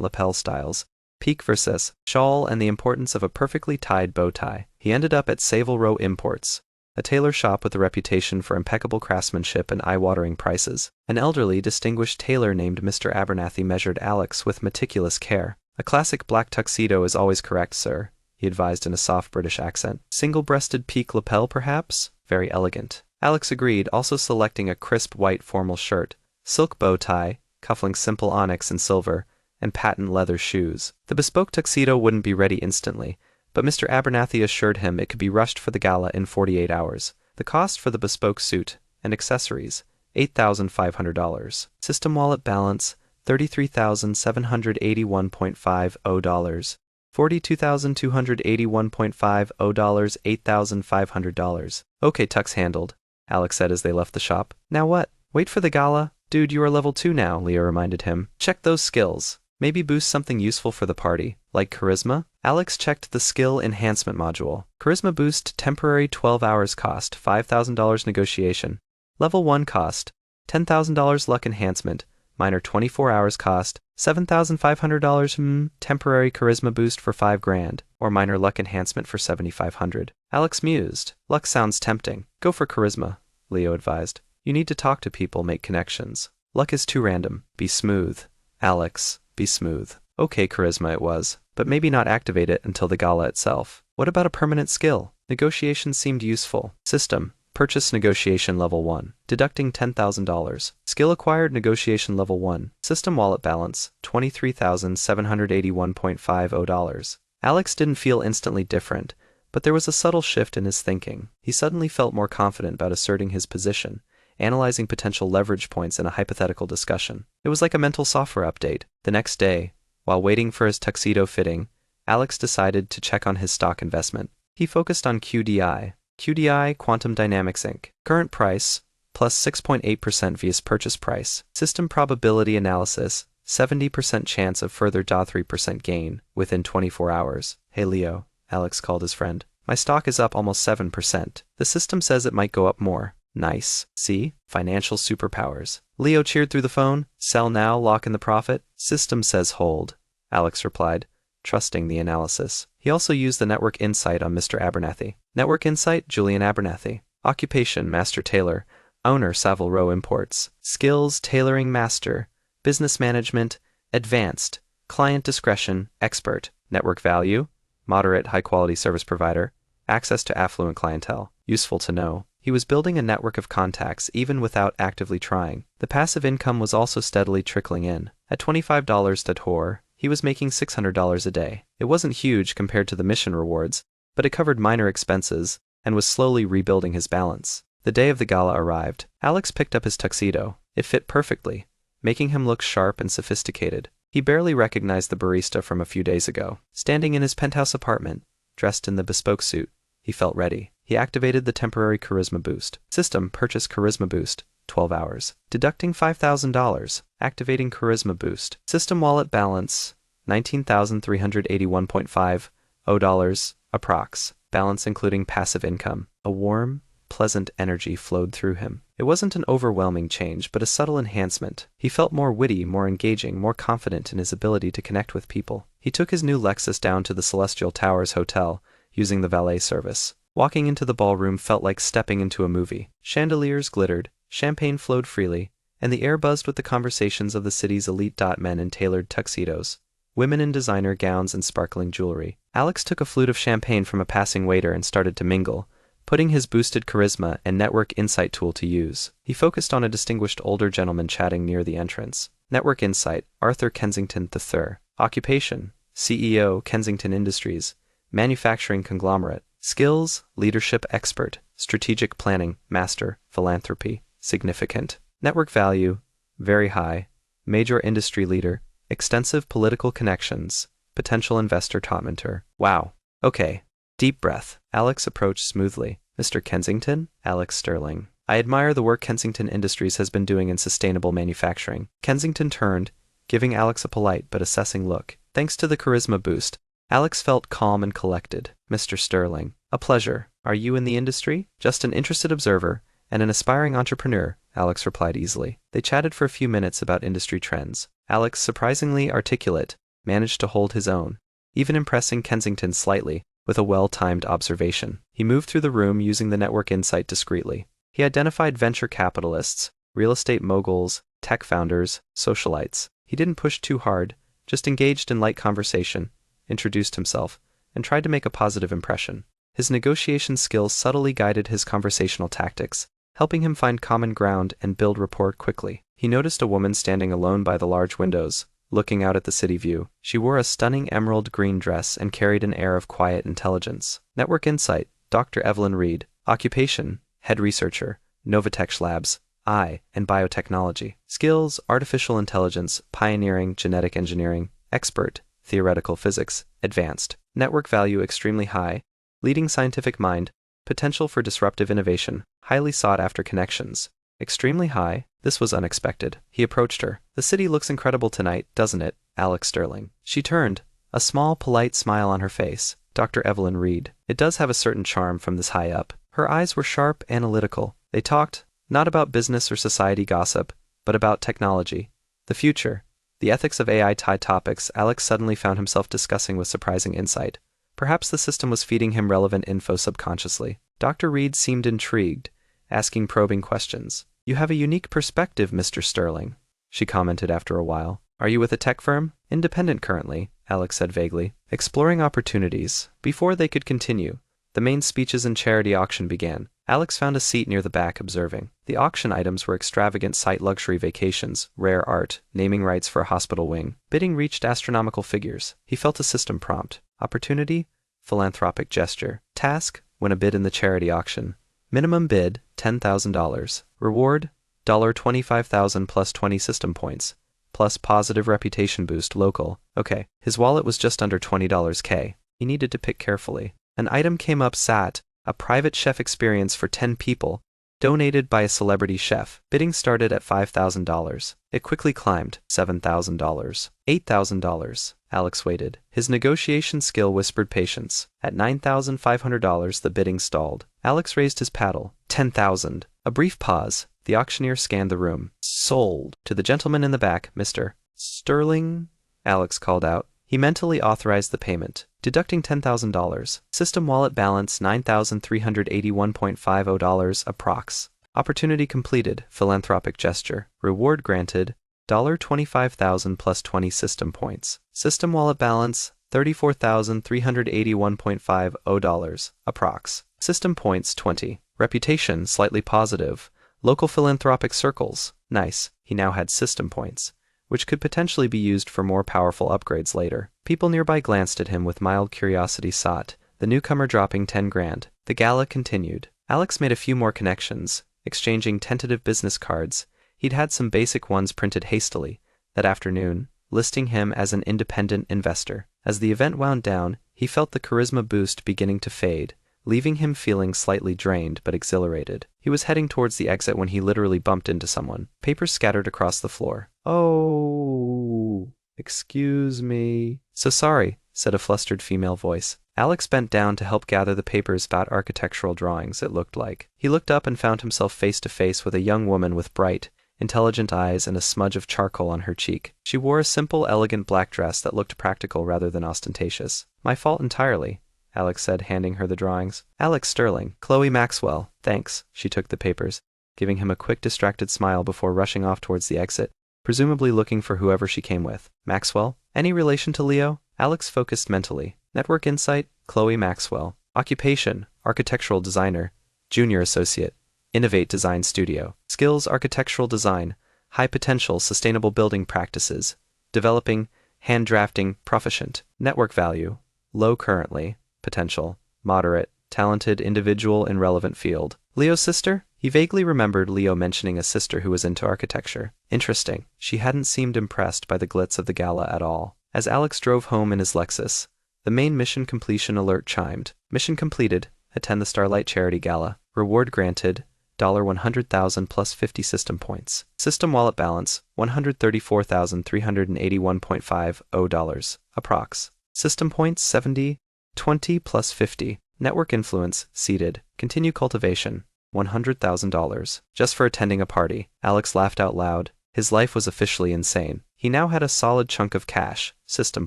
lapel styles, Peak versus shawl and the importance of a perfectly tied bow tie. He ended up at Savile Row Imports, a tailor shop with a reputation for impeccable craftsmanship and eye-watering prices. An elderly, distinguished tailor named Mr. Abernathy measured Alex with meticulous care. A classic black tuxedo is always correct, sir, he advised in a soft British accent. Single-breasted peak lapel, perhaps? Very elegant. Alex agreed, also selecting a crisp white formal shirt, silk bow tie, cufflinks simple onyx and silver, and patent leather shoes. The bespoke tuxedo wouldn't be ready instantly, but Mr. Abernathy assured him it could be rushed for the gala in 48 hours. The cost for the bespoke suit and accessories, $8,500. System wallet balance, $33,781.50. $42,281.50, $8,500. Okay, Tux handled, Alex said as they left the shop. Now what? Wait for the gala? Dude, you are level 2 now, Leo reminded him. Check those skills. Maybe boost something useful for the party, like charisma? Alex checked the skill enhancement module. Charisma boost temporary 12 hours cost, $5,000 negotiation. Level 1 cost, $10,000 luck enhancement. Minor 24 hours cost, $7,500 temporary charisma boost for $5,000, or minor luck enhancement for $7,500. Alex mused. Luck sounds tempting. Go for charisma, Leo advised. You need to talk to people, make connections. Luck is too random. Be smooth. Alex, be smooth. Okay, charisma it was, but maybe not activate it until the gala itself. What about a permanent skill? Negotiation seemed useful. System. Purchase negotiation level 1. Deducting $10,000. Skill acquired negotiation level 1. System wallet balance, $23,781.50. Alex didn't feel instantly different, but there was a subtle shift in his thinking. He suddenly felt more confident about asserting his position, analyzing potential leverage points in a hypothetical discussion. It was like a mental software update. The next day, while waiting for his tuxedo fitting, Alex decided to check on his stock investment. He focused on QDI. QDI Quantum Dynamics Inc. Current price, plus 6.8% vs purchase price. System probability analysis, 70% chance of further 3% gain within 24 hours. Hey Leo, Alex called his friend. My stock is up almost 7%. The system says it might go up more. Nice. See? Financial superpowers. Leo cheered through the phone. Sell now, lock in the profit. System says hold, Alex replied, trusting the analysis. He also used the network insight on Mr. Abernathy. Network insight, Julian Abernathy. Occupation, master tailor. Owner, Savile Row Imports. Skills, tailoring master. Business management, advanced. Client discretion, expert. Network value, moderate high-quality service provider. Access to affluent clientele. Useful to know. He was building a network of contacts even without actively trying. The passive income was also steadily trickling in. At $25 to whore, he was making $600 a day. It wasn't huge compared to the mission rewards, but it covered minor expenses and was slowly rebuilding his balance. The day of the gala arrived. Alex picked up his tuxedo. It fit perfectly, making him look sharp and sophisticated. He barely recognized the barista from a few days ago. Standing in his penthouse apartment, dressed in the bespoke suit, he felt ready. He activated the temporary charisma boost. System, purchase charisma boost, 12 hours. Deducting $5,000, activating charisma boost. System wallet balance, $19,381.50, approx. Balance including passive income. A warm, pleasant energy flowed through him. It wasn't an overwhelming change, but a subtle enhancement. He felt more witty, more engaging, more confident in his ability to connect with people. He took his new Lexus down to the Celestial Towers Hotel, using the valet service. Walking into the ballroom felt like stepping into a movie. Chandeliers glittered, champagne flowed freely, and the air buzzed with the conversations of the city's elite men in tailored tuxedos, women in designer gowns and sparkling jewelry. Alex took a flute of champagne from a passing waiter and started to mingle, putting his boosted charisma and network insight tool to use. He focused on a distinguished older gentleman chatting near the entrance. Network insight, Arthur Kensington III. Occupation, CEO, Kensington Industries. Manufacturing conglomerate. Skills, leadership expert. Strategic planning, master. Philanthropy, significant. Network value, very high. Major industry leader. Extensive political connections. Potential investor top mentor. Wow. Okay. Deep breath. Alex approached smoothly. Mr. Kensington? Alex Sterling. I admire the work Kensington Industries has been doing in sustainable manufacturing. Kensington turned, giving Alex a polite but assessing look. Thanks to the charisma boost, Alex felt calm and collected. Mr. Sterling. A pleasure. Are you in the industry? Just an interested observer and an aspiring entrepreneur, Alex replied easily. They chatted for a few minutes about industry trends. Alex, surprisingly articulate, managed to hold his own, even impressing Kensington slightly with a well-timed observation. He moved through the room using the network insight discreetly. He identified venture capitalists, real estate moguls, tech founders, socialites. He didn't push too hard, just engaged in light conversation, introduced himself, and tried to make a positive impression. His negotiation skills subtly guided his conversational tactics, helping him find common ground and build rapport quickly. He noticed a woman standing alone by the large windows, looking out at the city view. She wore a stunning emerald green dress and carried an air of quiet intelligence. Network Insight, Dr. Evelyn Reed. Occupation, Head Researcher, Novatech Labs, I, and Biotechnology. Skills, Artificial Intelligence, Pioneering, Genetic Engineering, Expert, Theoretical Physics, Advanced. Network Value extremely high, leading scientific mind, potential for disruptive innovation, highly sought after connections. Extremely high. This was unexpected. He approached her. The city looks incredible tonight, doesn't it, Alex Sterling? She turned, a small, polite smile on her face. Dr. Evelyn Reed. It does have a certain charm from this high up. Her eyes were sharp, analytical. They talked, not about business or society gossip, but about technology, the future, the ethics of AI-tied topics. Alex suddenly found himself discussing with surprising insight. Perhaps the system was feeding him relevant info subconsciously. Dr. Reed seemed intrigued, asking probing questions. You have a unique perspective, Mr. Sterling, she commented after a while. Are you with a tech firm? Independent currently, Alex said vaguely. Exploring opportunities. Before they could continue, the main speeches and charity auction began. Alex found a seat near the back, observing. The auction items were extravagant site luxury vacations, rare art, naming rights for a hospital wing. Bidding reached astronomical figures. He felt a system prompt. Opportunity? Philanthropic gesture. Task? Win a bid in the charity auction. Minimum bid, $10,000. Reward, $25,000 plus 20 system points, plus positive reputation boost local. Okay, his wallet was just under $20K. He needed to pick carefully. An item came up sat, a private chef experience for 10 people, donated by a celebrity chef. Bidding started at $5,000. It quickly climbed, $7,000, $8,000. Alex waited. His negotiation skill whispered patience. At $9,500 the bidding stalled. Alex raised his paddle. $10,000. A brief pause. The auctioneer scanned the room. Sold. To the gentleman in the back, Mr. Sterling, Alex called out. He mentally authorized the payment, deducting $10,000. System wallet balance $9,381.50 approx. Opportunity completed. Philanthropic gesture. Reward granted. $25,000 plus 20 system points. System wallet balance $34,381.50 approx. System points 20. Reputation slightly positive. Local philanthropic circles. Nice. He now had system points, which could potentially be used for more powerful upgrades later. People nearby glanced at him with mild curiosity sought, the newcomer dropping 10 grand. The gala continued. Alex made a few more connections, exchanging tentative business cards. He'd had some basic ones printed hastily that afternoon, listing him as an independent investor. As the event wound down, he felt the charisma boost beginning to fade, leaving him feeling slightly drained but exhilarated. He was heading towards the exit when he literally bumped into someone. Papers scattered across the floor. Oh, excuse me. So sorry, said a flustered female voice. Alex bent down to help gather the papers about architectural drawings, it looked like. He looked up and found himself face to face with a young woman with bright, intelligent eyes and a smudge of charcoal on her cheek. She wore a simple, elegant black dress that looked practical rather than ostentatious. My fault entirely, Alex said, handing her the drawings. Alex Sterling, Chloe Maxwell. Thanks. She took the papers, giving him a quick distracted smile before rushing off towards the exit, presumably looking for whoever she came with. Maxwell? Any relation to Leo? Alex focused mentally. Network Insight, Chloe Maxwell. Occupation, architectural designer, junior associate, Innovate Design Studio. Skills, architectural design, high potential, sustainable building practices, developing, hand drafting, proficient. Network value, low currently, potential, moderate, talented individual in relevant field. Leo's sister? He vaguely remembered Leo mentioning a sister who was into architecture. Interesting. She hadn't seemed impressed by the glitz of the gala at all. As Alex drove home in his Lexus, the main mission completion alert chimed. Mission completed. Attend the Starlight Charity Gala. Reward granted. $100,000 plus 50 system points. System wallet balance $134,381.50 approx. System points 70. 20 plus 50. Network influence seated. Continue cultivation. $100,000. Just for attending a party. Alex laughed out loud. His life was officially insane. He now had a solid chunk of cash, system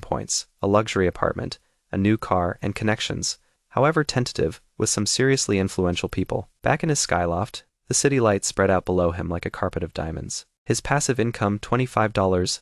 points, a luxury apartment, a new car, and connections, however tentative, with some seriously influential people. Back in his skyloft, the city lights spread out below him like a carpet of diamonds. His passive income, $25,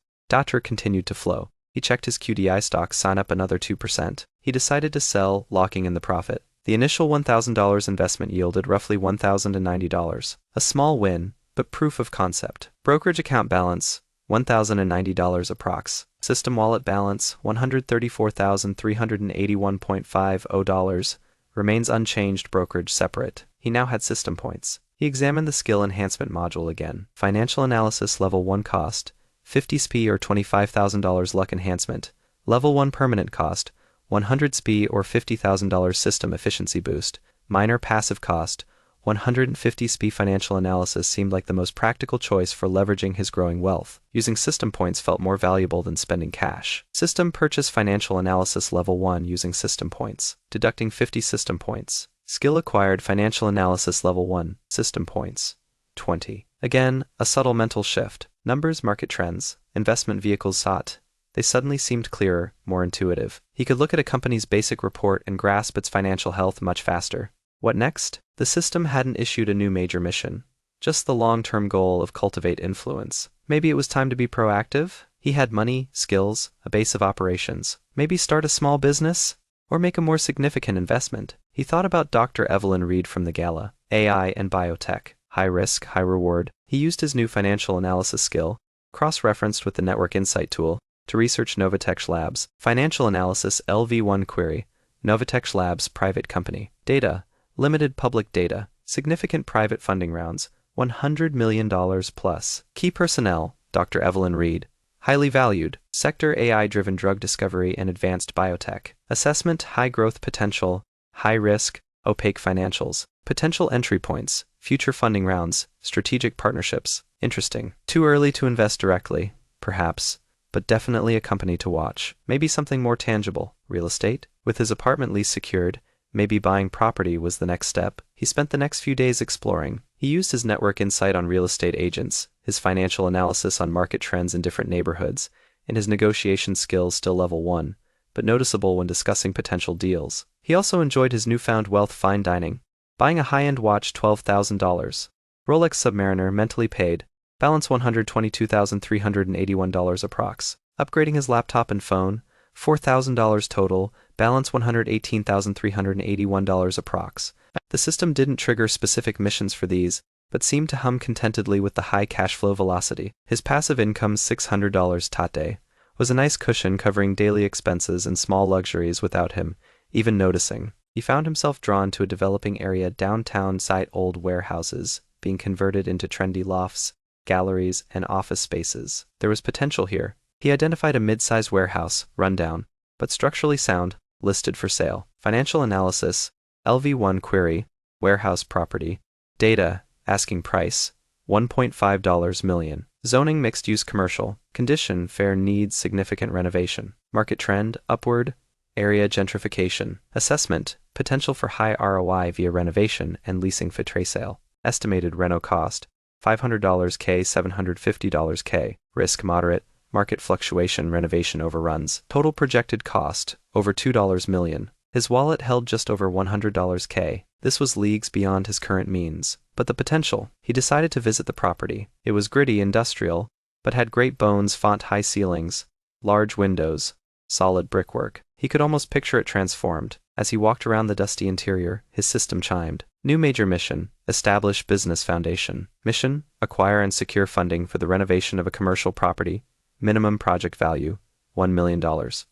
continued to flow. He checked his QDI stocks, sign up another 2%. He decided to sell, locking in the profit. The initial $1,000 investment yielded roughly $1,090. A small win, but proof of concept. Brokerage account balance, $1,090 approx. System wallet balance, $134,381.50. Remains unchanged, brokerage separate. He now had system points. He examined the skill enhancement module again. Financial analysis level 1 cost, 50 SP or $25,000 luck enhancement. Level 1 permanent cost, 100 SP or $50,000 system efficiency boost. Minor passive cost, 150 SP. Financial analysis seemed like the most practical choice for leveraging his growing wealth. Using system points felt more valuable than spending cash. System purchase financial analysis level 1 using system points. Deducting 50 system points. Skill acquired financial analysis level 1, system points, 20. Again, a subtle mental shift. Numbers, market trends, investment vehicles sought. They suddenly seemed clearer, more intuitive. He could look at a company's basic report and grasp its financial health much faster. What next? The system hadn't issued a new major mission. Just the long-term goal of cultivate influence. Maybe it was time to be proactive? He had money, skills, a base of operations. Maybe start a small business? Or make a more significant investment? He thought about Dr. Evelyn Reed from the gala. AI and biotech. High risk, high reward. He used his new financial analysis skill, cross-referenced with the Network Insight tool, to research Novatech Labs. Financial analysis LV1 query. Novatech Labs private company. Data. Limited public data. Significant private funding rounds. $100 million plus. Key personnel. Dr. Evelyn Reed. Highly valued. Sector AI-driven drug discovery and advanced biotech. Assessment high growth potential. High risk. Opaque financials. Potential entry points. Future funding rounds. Strategic partnerships. Interesting. Too early to invest directly, perhaps, but definitely a company to watch. Maybe something more tangible. Real estate? With his apartment lease secured, maybe buying property was the next step. He spent the next few days exploring. He used his network insight on real estate agents, his financial analysis on market trends in different neighborhoods, and his negotiation skills still level 1, but noticeable when discussing potential deals. He also enjoyed his newfound wealth fine dining. Buying a high-end watch, $12,000. Rolex Submariner mentally paid. Balance $122,381 approx. Upgrading his laptop and phone, $4,000 total. Balance $118,381 approx. The system didn't trigger specific missions for these, but seemed to hum contentedly with the high cash flow velocity. His passive income, $600 tate, was a nice cushion covering daily expenses and small luxuries without him even noticing. He found himself drawn to a developing area downtown site, old warehouses being converted into trendy lofts, galleries, and office spaces. There was potential here. He identified a mid-sized warehouse, rundown, but structurally sound, listed for sale. Financial analysis, LV1 query, warehouse property, data, asking price, $1.5 million. Zoning mixed-use commercial, condition fair, needs significant renovation. Market trend, upward, area gentrification. Assessment, potential for high ROI via renovation and leasing for trade sale. Estimated reno cost, $500 K, $750 K. Risk moderate, market fluctuation, renovation overruns. Total projected cost, over $2 million. His wallet held just over $100 K. This was leagues beyond his current means. But the potential. He decided to visit the property. It was gritty, industrial, but had great bones, font-high ceilings, large windows, solid brickwork. He could almost picture it transformed. As he walked around the dusty interior, his system chimed. New major mission, establish business foundation. Mission, acquire and secure funding for the renovation of a commercial property. Minimum project value, $1 million.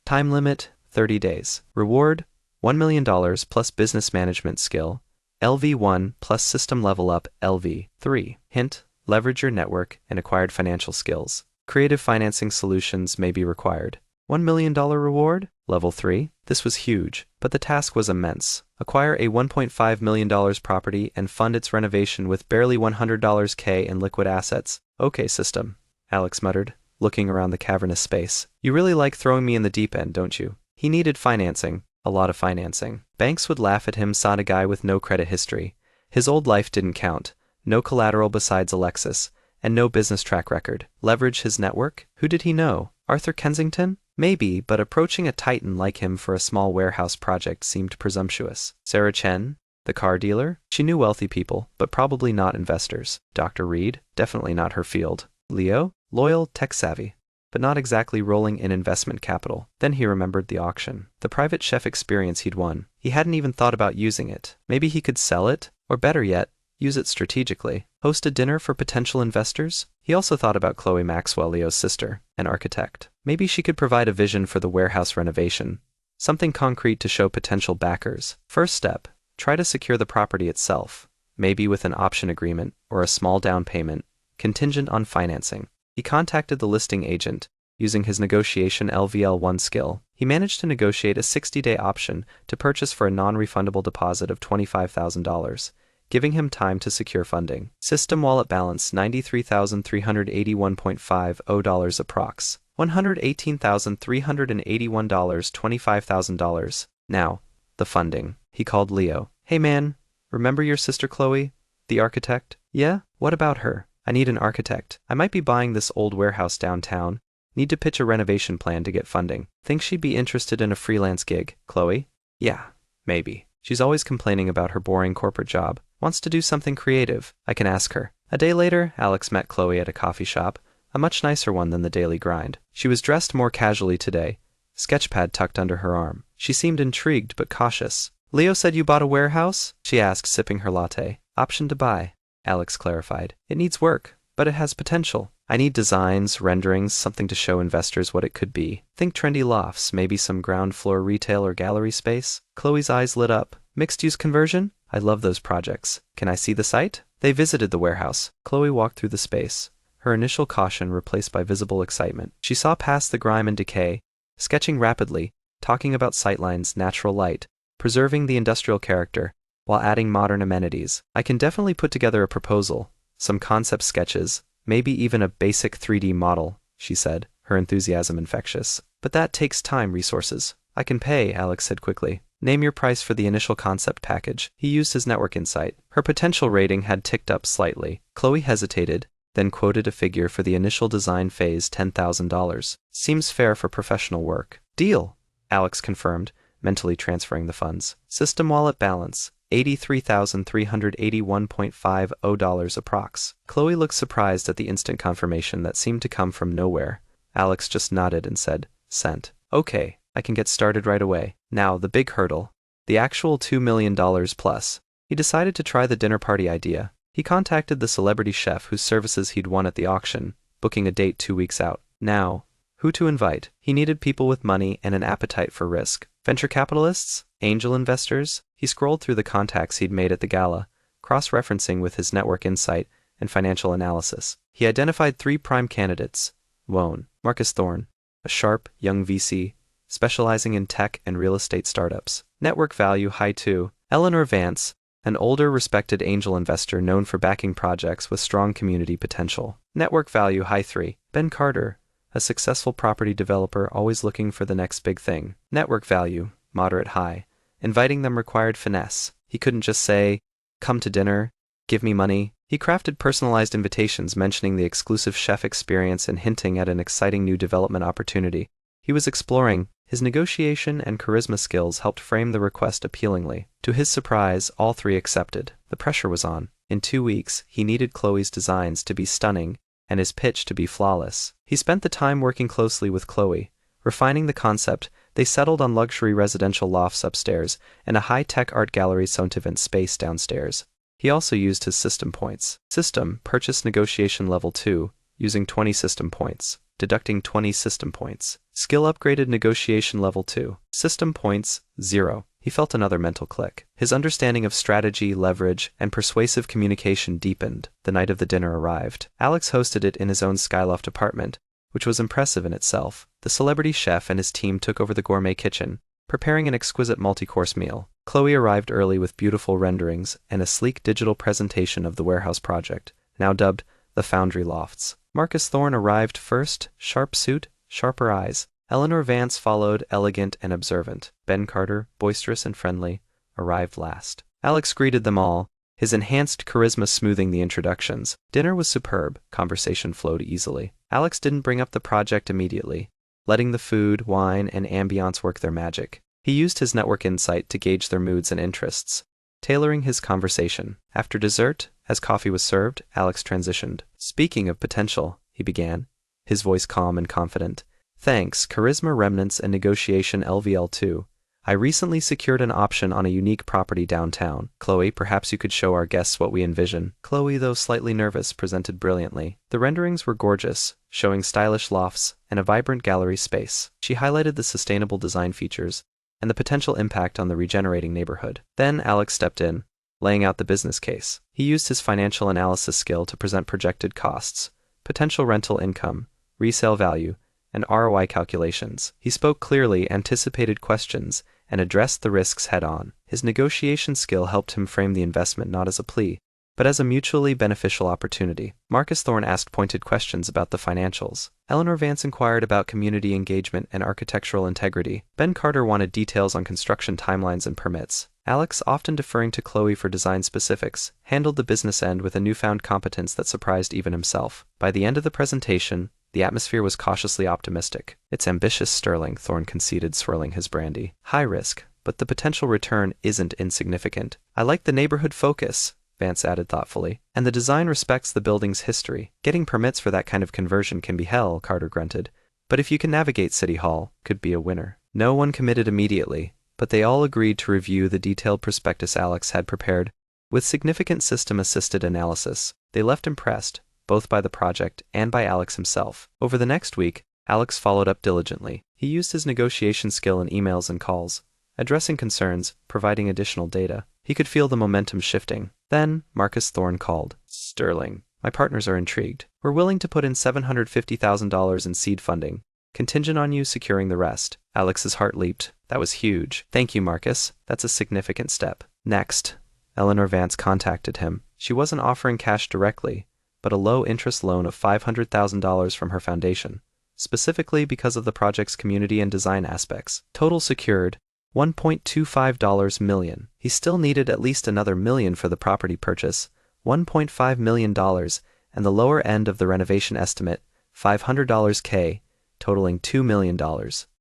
Time limit, 30 days. Reward, $1 million plus business management skill. LV1 plus system level up LV3. Hint, leverage your network and acquired financial skills. Creative financing solutions may be required. $1 million reward? Level 3? This was huge, but the task was immense. Acquire a $1.5 million property and fund its renovation with barely $100 K in liquid assets. Okay, system, Alex muttered, looking around the cavernous space. You really like throwing me in the deep end, don't you? He needed financing, a lot of financing. Banks would laugh at him, sought a guy with no credit history. His old life didn't count. No collateral besides a Lexus, and no business track record. Leverage his network? Who did he know? Arthur Kensington? Maybe, but approaching a titan like him for a small warehouse project seemed presumptuous. Sarah Chen, the car dealer? She knew wealthy people, but probably not investors. Dr. Reed? Definitely not her field. Leo? Loyal, tech-savvy, but not exactly rolling in investment capital. Then he remembered the auction. The private chef experience he'd won. He hadn't even thought about using it. Maybe he could sell it, or better yet, use it strategically. Host a dinner for potential investors? He also thought about Chloe Maxwell, Leo's sister, an architect. Maybe she could provide a vision for the warehouse renovation. Something concrete to show potential backers. First step, try to secure the property itself, maybe with an option agreement or a small down payment, contingent on financing. He contacted the listing agent. Using his negotiation LVL1 skill, he managed to negotiate a 60-day option to purchase for a non-refundable deposit of $25,000, giving him time to secure funding. System wallet balance $93,381.50 approx. $118,381, $25,000. Now, the funding. He called Leo. Hey man, remember your sister Chloe, the architect? Yeah? What about her? I need an architect. I might be buying this old warehouse downtown. Need to pitch a renovation plan to get funding. Think she'd be interested in a freelance gig, Chloe? Yeah, maybe. She's always complaining about her boring corporate job. Wants to do something creative. I can ask her. A day later, Alex met Chloe at a coffee shop, a much nicer one than the daily grind. She was dressed more casually today, sketchpad tucked under her arm. She seemed intrigued but cautious. Leo said you bought a warehouse? She asked, sipping her latte. Option to buy, Alex clarified. It needs work, but it has potential. I need designs, renderings, something to show investors what it could be. Think trendy lofts, maybe some ground floor retail or gallery space. Chloe's eyes lit up. Mixed-use conversion? I love those projects. Can I see the site? They visited the warehouse. Chloe walked through the space, her initial caution replaced by visible excitement. She saw past the grime and decay, sketching rapidly, talking about sightlines, natural light, preserving the industrial character, while adding modern amenities. I can definitely put together a proposal, some concept sketches, maybe even a basic 3D model, she said, her enthusiasm infectious. But that takes time, resources. I can pay, Alex said quickly. Name your price for the initial concept package. He used his network insight. Her potential rating had ticked up slightly. Chloe hesitated, then quoted a figure for the initial design phase, $10,000. Seems fair for professional work. Deal, Alex confirmed, mentally transferring the funds. System wallet balance, $83,381.50 approx. Chloe looked surprised at the instant confirmation that seemed to come from nowhere. Alex just nodded and said, sent. Okay, I can get started right away. Now, the big hurdle. The actual $2 million plus. He decided to try the dinner party idea. He contacted the celebrity chef whose services he'd won at the auction, booking a date 2 weeks out. Now, who to invite? He needed people with money and an appetite for risk. Venture capitalists? Angel investors? He scrolled through the contacts he'd made at the gala, cross-referencing with his network insight and financial analysis. He identified 3 prime candidates. Wone, Marcus Thorne, a sharp, young VC, specializing in tech and real estate startups. Network value high 2. Eleanor Vance, an older, respected angel investor known for backing projects with strong community potential. Network value high 3. Ben Carter, a successful property developer always looking for the next big thing. Network value, moderate high. Inviting them required finesse. He couldn't just say, come to dinner, give me money. He crafted personalized invitations mentioning the exclusive chef experience and hinting at an exciting new development opportunity he was exploring. His negotiation and charisma skills helped frame the request appealingly. To his surprise, all 3 accepted. The pressure was on. In 2 weeks, he needed Chloe's designs to be stunning and his pitch to be flawless. He spent the time working closely with Chloe. Refining the concept, they settled on luxury residential lofts upstairs and a high-tech art gallery event space downstairs. He also used his system points. System, purchase negotiation level 2, using 20 system points. Deducting 20 system points. Skill upgraded negotiation level 2. System points, 0. He felt another mental click. His understanding of strategy, leverage, and persuasive communication deepened. The night of the dinner arrived. Alex hosted it in his own skyloft apartment, which was impressive in itself. The celebrity chef and his team took over the gourmet kitchen, preparing an exquisite multi-course meal. Chloe arrived early with beautiful renderings and a sleek digital presentation of the warehouse project, now dubbed the Foundry Lofts. Marcus Thorne arrived first, sharp suit, sharper eyes. Eleanor Vance followed, elegant and observant. Ben Carter, boisterous and friendly, arrived last. Alex greeted them all, his enhanced charisma smoothing the introductions. Dinner was superb. Conversation flowed easily. Alex didn't bring up the project immediately. letting the food, wine, and ambiance work their magic. He used his network insight to gauge their moods and interests, tailoring his conversation. After dessert, as coffee was served, Alex transitioned. "Speaking of potential," he began, his voice calm and confident. "Thanks, Charisma Remnants and Negotiation LVL2. I recently secured an option on a unique property downtown. Chloe, perhaps you could show our guests what we envision." Chloe, though slightly nervous, presented brilliantly. The renderings were gorgeous, showing stylish lofts and a vibrant gallery space. She highlighted the sustainable design features and the potential impact on the regenerating neighborhood. Then Alex stepped in, laying out the business case. He used his financial analysis skill to present projected costs, potential rental income, resale value, and ROI calculations. He spoke clearly, anticipated questions, and addressed the risks head-on. His negotiation skill helped him frame the investment not as a plea, but as a mutually beneficial opportunity. Marcus Thorne asked pointed questions about the financials. Eleanor Vance inquired about community engagement and architectural integrity. Ben Carter wanted details on construction timelines and permits. Alex, often deferring to Chloe for design specifics, handled the business end with a newfound competence that surprised even himself. By the end of the presentation, the atmosphere was cautiously optimistic. "It's ambitious, Sterling," Thorne conceded, swirling his brandy. "High risk, but the potential return isn't insignificant." "I like the neighborhood focus," Vance added thoughtfully. "And the design respects the building's history. Getting permits for that kind of conversion can be hell," Carter grunted. "But if you can navigate City Hall, could be a winner." No one committed immediately, but they all agreed to review the detailed prospectus Alex had prepared. With significant system-assisted analysis, they left impressed, both by the project and by Alex himself. Over the next week, Alex followed up diligently. He used his negotiation skill in emails and calls, addressing concerns, providing additional data. He could feel the momentum shifting. Then, Marcus Thorne called. "Sterling, my partners are intrigued. We're willing to put in $750,000 in seed funding, contingent on you securing the rest." Alex's heart leaped. That was huge. "Thank you, Marcus. That's a significant step." Next, Eleanor Vance contacted him. She wasn't offering cash directly, but a low-interest loan of $500,000 from her foundation, specifically because of the project's community and design aspects. Total secured, $1.25 million. He still needed at least another $1 million for the property purchase, $1.5 million, and the lower end of the renovation estimate, $500K, totaling $2 million.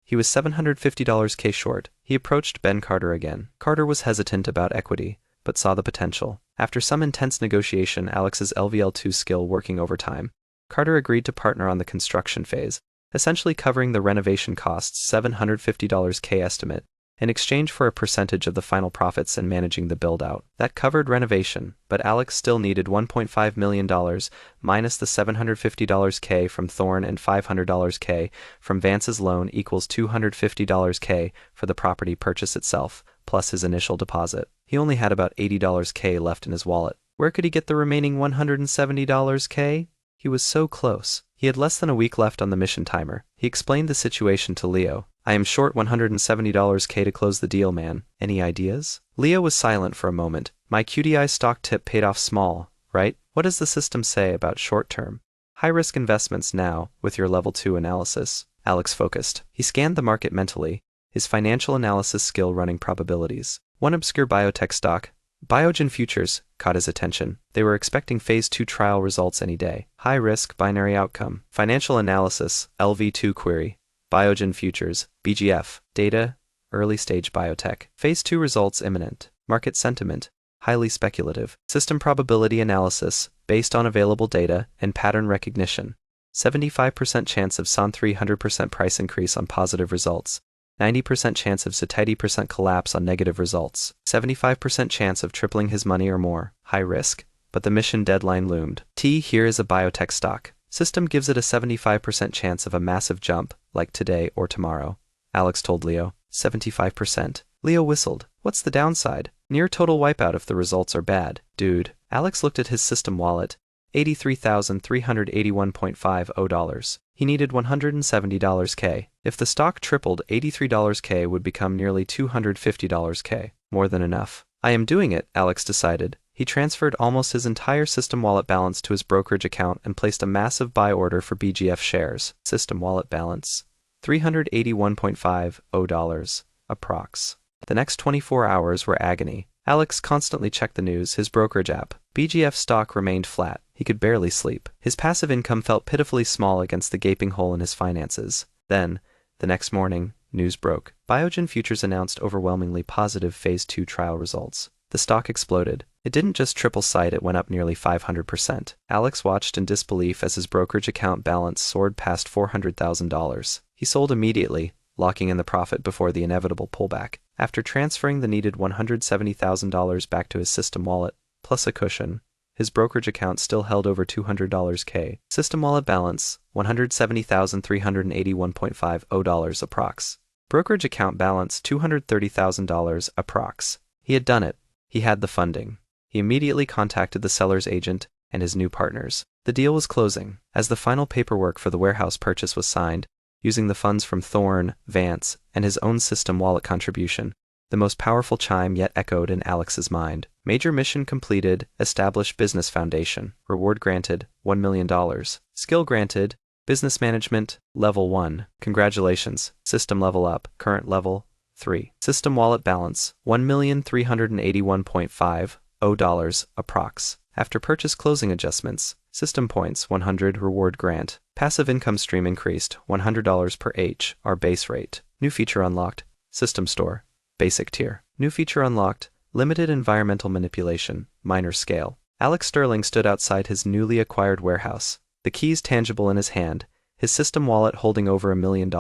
He was $750K short. He approached Ben Carter again. Carter was hesitant about equity, but saw the potential. After some intense negotiation, Alex's LVL2 skill working overtime, Carter agreed to partner on the construction phase, essentially covering the renovation costs, $750K estimate, in exchange for a percentage of the final profits and managing the build-out. That covered renovation, but Alex still needed $1.5 million minus the $750K from Thorne and $500K from Vance's loan equals $250K for the property purchase itself, plus his initial deposit. He only had about $80K left in his wallet. Where could he get the remaining $170K? He was so close. He had less than a week left on the mission timer. He explained the situation to Leo. "I am short $170K to close the deal, man. Any ideas?" Leo was silent for a moment. "My QDI stock tip paid off small, right? What does the system say about short-term, high-risk investments now with your level 2 analysis?" Alex focused. He scanned the market mentally, his financial analysis skill running probabilities. One obscure biotech stock, Biogen Futures, caught his attention. They were expecting Phase 2 trial results any day. High-risk, binary outcome. Financial analysis, LV2 query. Biogen Futures, BGF. Data, early-stage biotech. Phase 2 results imminent. Market sentiment, highly speculative. System probability analysis, based on available data and pattern recognition. 75% chance of SON 300% price increase on positive results. 90% chance of satiety percent collapse on negative results. 75% chance of tripling his money or more. High risk, but the mission deadline loomed. Here is a biotech stock. System gives it a 75% chance of a massive jump, like today or tomorrow. Alex told Leo. 75%. Leo whistled. What's the downside? Near total wipeout if the results are bad. Dude. Alex looked at his system wallet. $83,381.50. He needed $170K. If the stock tripled, $83K would become nearly $250K. More than enough. "I am doing it," Alex decided. He transferred almost his entire system wallet balance to his brokerage account and placed a massive buy order for BGF shares. System wallet balance, $381.50, approx. The next 24 hours were agony. Alex constantly checked the news, his brokerage app. BGF stock remained flat. He could barely sleep. His passive income felt pitifully small against the gaping hole in his finances. Then, The next morning, news broke. Biogen Futures announced overwhelmingly positive Phase 2 trial results. The stock exploded. It didn't just triple sight, it went up nearly 500%. Alex watched in disbelief as his brokerage account balance soared past $400,000. He sold immediately, locking in the profit before the inevitable pullback. After transferring the needed $170,000 back to his system wallet, plus a cushion, his brokerage account still held over $200K. System wallet balance, $170,381.50 approx. Brokerage account balance, $230,000 approx. He had done it. He had the funding. He immediately contacted the seller's agent and his new partners. The deal was closing. As the final paperwork for the warehouse purchase was signed, using the funds from Thorne, Vance, and his own system wallet contribution, the most powerful chime yet echoed in Alex's mind. Major mission completed, established business foundation, reward granted, $1 million. Skill granted, business management, level 1. Congratulations, system level up, current level 3. System wallet balance, $1,381.50 approx. After purchase closing adjustments, system points 100 reward grant. Passive income stream increased, $100 per H, our base rate. New feature unlocked, system store, basic tier. New feature unlocked, limited environmental manipulation, minor scale. Alex Sterling stood outside his newly acquired warehouse, the keys tangible in his hand, his system wallet holding over $1 million.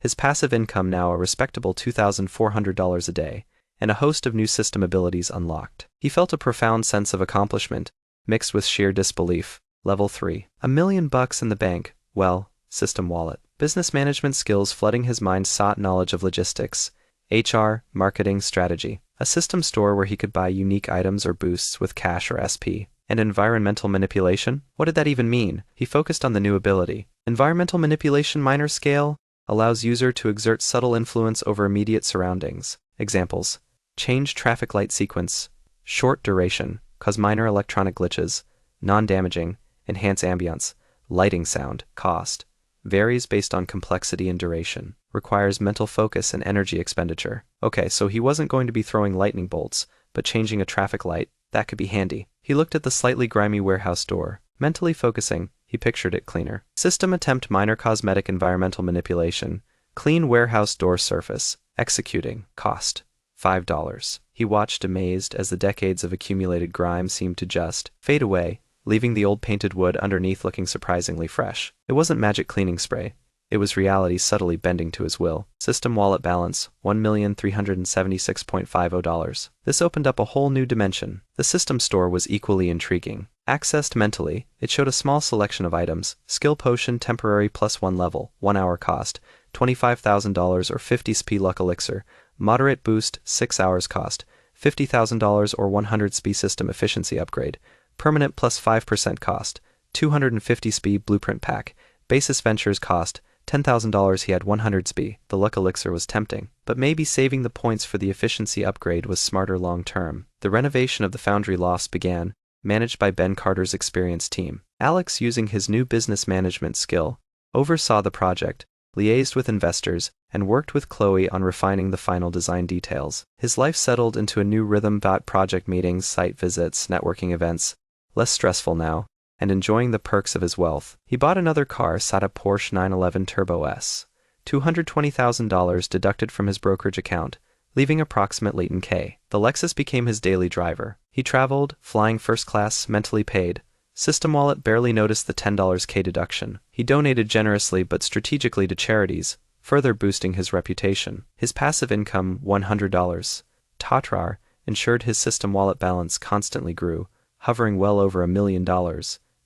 His passive income now a respectable $2,400 a day, and a host of new system abilities unlocked. He felt a profound sense of accomplishment, mixed with sheer disbelief. Level 3. $1 million in the bank, well, system wallet. Business management skills flooding his mind sought knowledge of logistics, HR, marketing, strategy. A system store where he could buy unique items or boosts with cash or SP. And environmental manipulation? What did that even mean? He focused on the new ability. Environmental manipulation minor scale allows user to exert subtle influence over immediate surroundings. Examples: change traffic light sequence, short duration, cause minor electronic glitches, non-damaging, enhance ambience, lighting sound, cost, varies based on complexity and duration, requires mental focus and energy expenditure. Okay, so he wasn't going to be throwing lightning bolts, but changing a traffic light, that could be handy. He looked at the slightly grimy warehouse door. Mentally focusing, he pictured it cleaner. System attempt minor cosmetic environmental manipulation, clean warehouse door surface, executing, cost, $5. He watched amazed as the decades of accumulated grime seemed to just fade away, leaving the old painted wood underneath looking surprisingly fresh. It wasn't magic cleaning spray. It was reality subtly bending to his will. System wallet balance, $1,376.50. This opened up a whole new dimension. The system store was equally intriguing. Accessed mentally, it showed a small selection of items: skill potion temporary +1 level, 1 hour cost, $25,000 or 50 SP luck elixir, moderate boost, 6 hours cost, $50,000 or 100 SP system efficiency upgrade, permanent +5% cost, 250 SP blueprint pack, basis ventures cost, $10,000. He had 100 SP. The luck elixir was tempting, but maybe saving the points for the efficiency upgrade was smarter long term. The renovation of the foundry lofts began, managed by Ben Carter's experienced team. Alex, using his new business management skill, oversaw the project, liaised with investors, and worked with Chloe on refining the final design details. His life settled into a new rhythm: project meetings, site visits, networking events. Less stressful now, and enjoying the perks of his wealth. He bought another car, sat a Porsche 911 Turbo S. $220,000 deducted from his brokerage account, leaving approximately $10K. The Lexus became his daily driver. He traveled, flying first class, mentally paid. System wallet barely noticed the $10K deduction. He donated generously but strategically to charities, further boosting his reputation. His passive income, $100. Tatrar, ensured his system wallet balance constantly grew, hovering well over $1 million.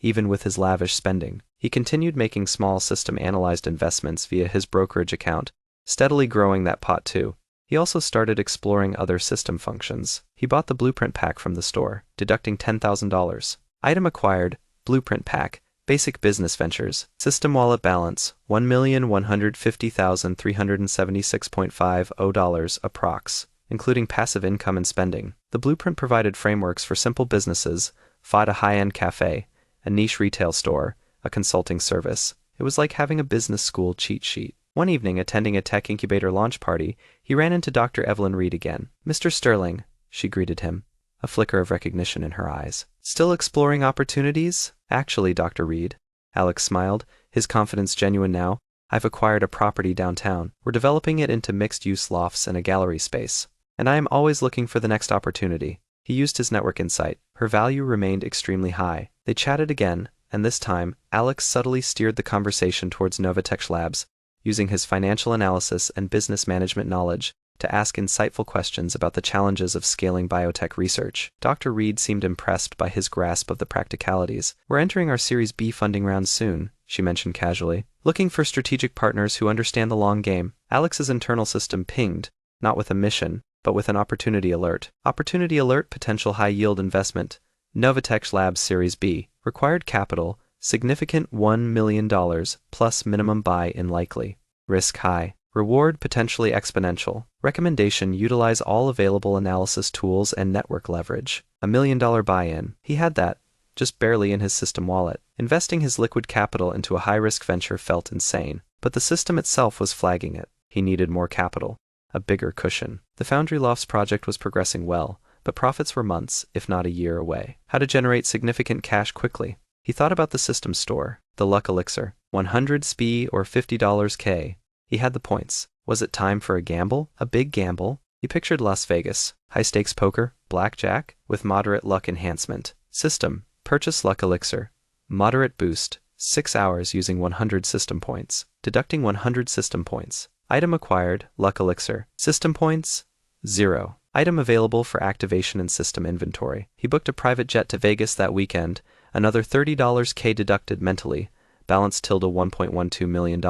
Even with his lavish spending, he continued making small system-analyzed investments via his brokerage account, steadily growing that pot too. He also started exploring other system functions. He bought the blueprint pack from the store, deducting $10,000. Item acquired, blueprint pack, basic business ventures, system wallet balance, $1,150,376.50 approx, including passive income and spending. The blueprint provided frameworks for simple businesses, fought a high-end cafe, a niche retail store, a consulting service. It was like having a business school cheat sheet. One evening, attending a tech incubator launch party, he ran into Dr. Evelyn Reed again. "Mr. Sterling," she greeted him, a flicker of recognition in her eyes. "Still exploring opportunities?" "Actually, Dr. Reed." Alex smiled, his confidence genuine now. I've acquired a property downtown. We're developing it into mixed-use lofts and a gallery space. And I am always looking for the next opportunity. He used his network insight. Her value remained extremely high. They chatted again, and this time, Alex subtly steered the conversation towards Novatech Labs, using his financial analysis and business management knowledge to ask insightful questions about the challenges of scaling biotech research. Dr. Reed seemed impressed by his grasp of the practicalities. We're entering our Series B funding round soon, she mentioned casually, looking for strategic partners who understand the long game. Alex's internal system pinged, not with a mission, but with an opportunity alert. Opportunity alert, potential high-yield investment. Novatech Labs Series B. Required capital, significant $1 million plus minimum buy-in likely. Risk high. Reward potentially exponential. Recommendation: utilize all available analysis tools and network leverage. $1 million buy-in. He had that, just barely in his system wallet. Investing his liquid capital into a high-risk venture felt insane, but the system itself was flagging it. He needed more capital, a bigger cushion. The Foundry Lofts project was progressing well, but profits were months, if not a year away. How to generate significant cash quickly? He thought about the system store, the luck elixir, 100 SPI or $50 K. He had the points. Was it time for a gamble? A big gamble? He pictured Las Vegas, high-stakes poker, blackjack, with moderate luck enhancement. System: purchase luck elixir. Moderate boost, 6 hours using 100 system points. Deducting 100 system points. Item acquired, luck elixir. System points, 0. Item available for activation in system inventory. He booked a private jet to Vegas that weekend, another $30 K deducted mentally, balance tilde $1.12 million.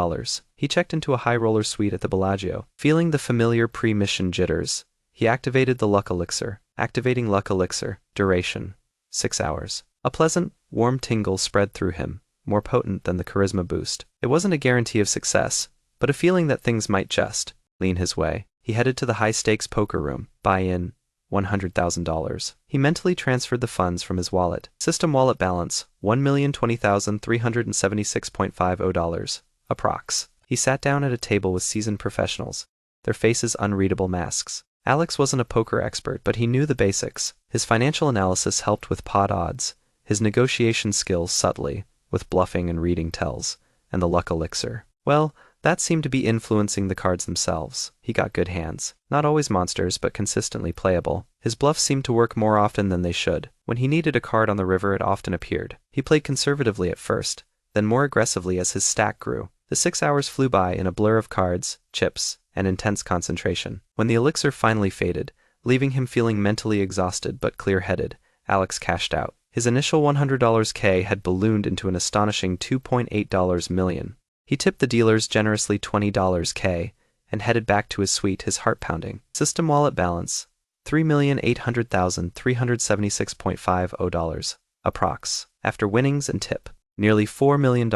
He checked into a high-roller suite at the Bellagio. Feeling the familiar pre-mission jitters, he activated the luck elixir. Activating luck elixir. Duration: 6 hours. A pleasant, warm tingle spread through him, more potent than the charisma boost. It wasn't a guarantee of success, but a feeling that things might just lean his way. He headed to the high-stakes poker room. Buy-in: $100,000. He mentally transferred the funds from his wallet. System wallet balance: $1,020,376.50. Approx. He sat down at a table with seasoned professionals, their faces unreadable masks. Alex wasn't a poker expert, but he knew the basics. His financial analysis helped with pot odds, his negotiation skills subtly, with bluffing and reading tells, and the luck elixir. Well, that seemed to be influencing the cards themselves. He got good hands. Not always monsters, but consistently playable. His bluffs seemed to work more often than they should. When he needed a card on the river, it often appeared. He played conservatively at first, then more aggressively as his stack grew. The 6 hours flew by in a blur of cards, chips, and intense concentration. When the elixir finally faded, leaving him feeling mentally exhausted but clear-headed, Alex cashed out. His initial $100 K had ballooned into an astonishing $2.8 million. He tipped the dealers generously $20 K and headed back to his suite, his heart pounding. System wallet balance: $3,800,376.50. Approx. After winnings and tip, nearly $4 million.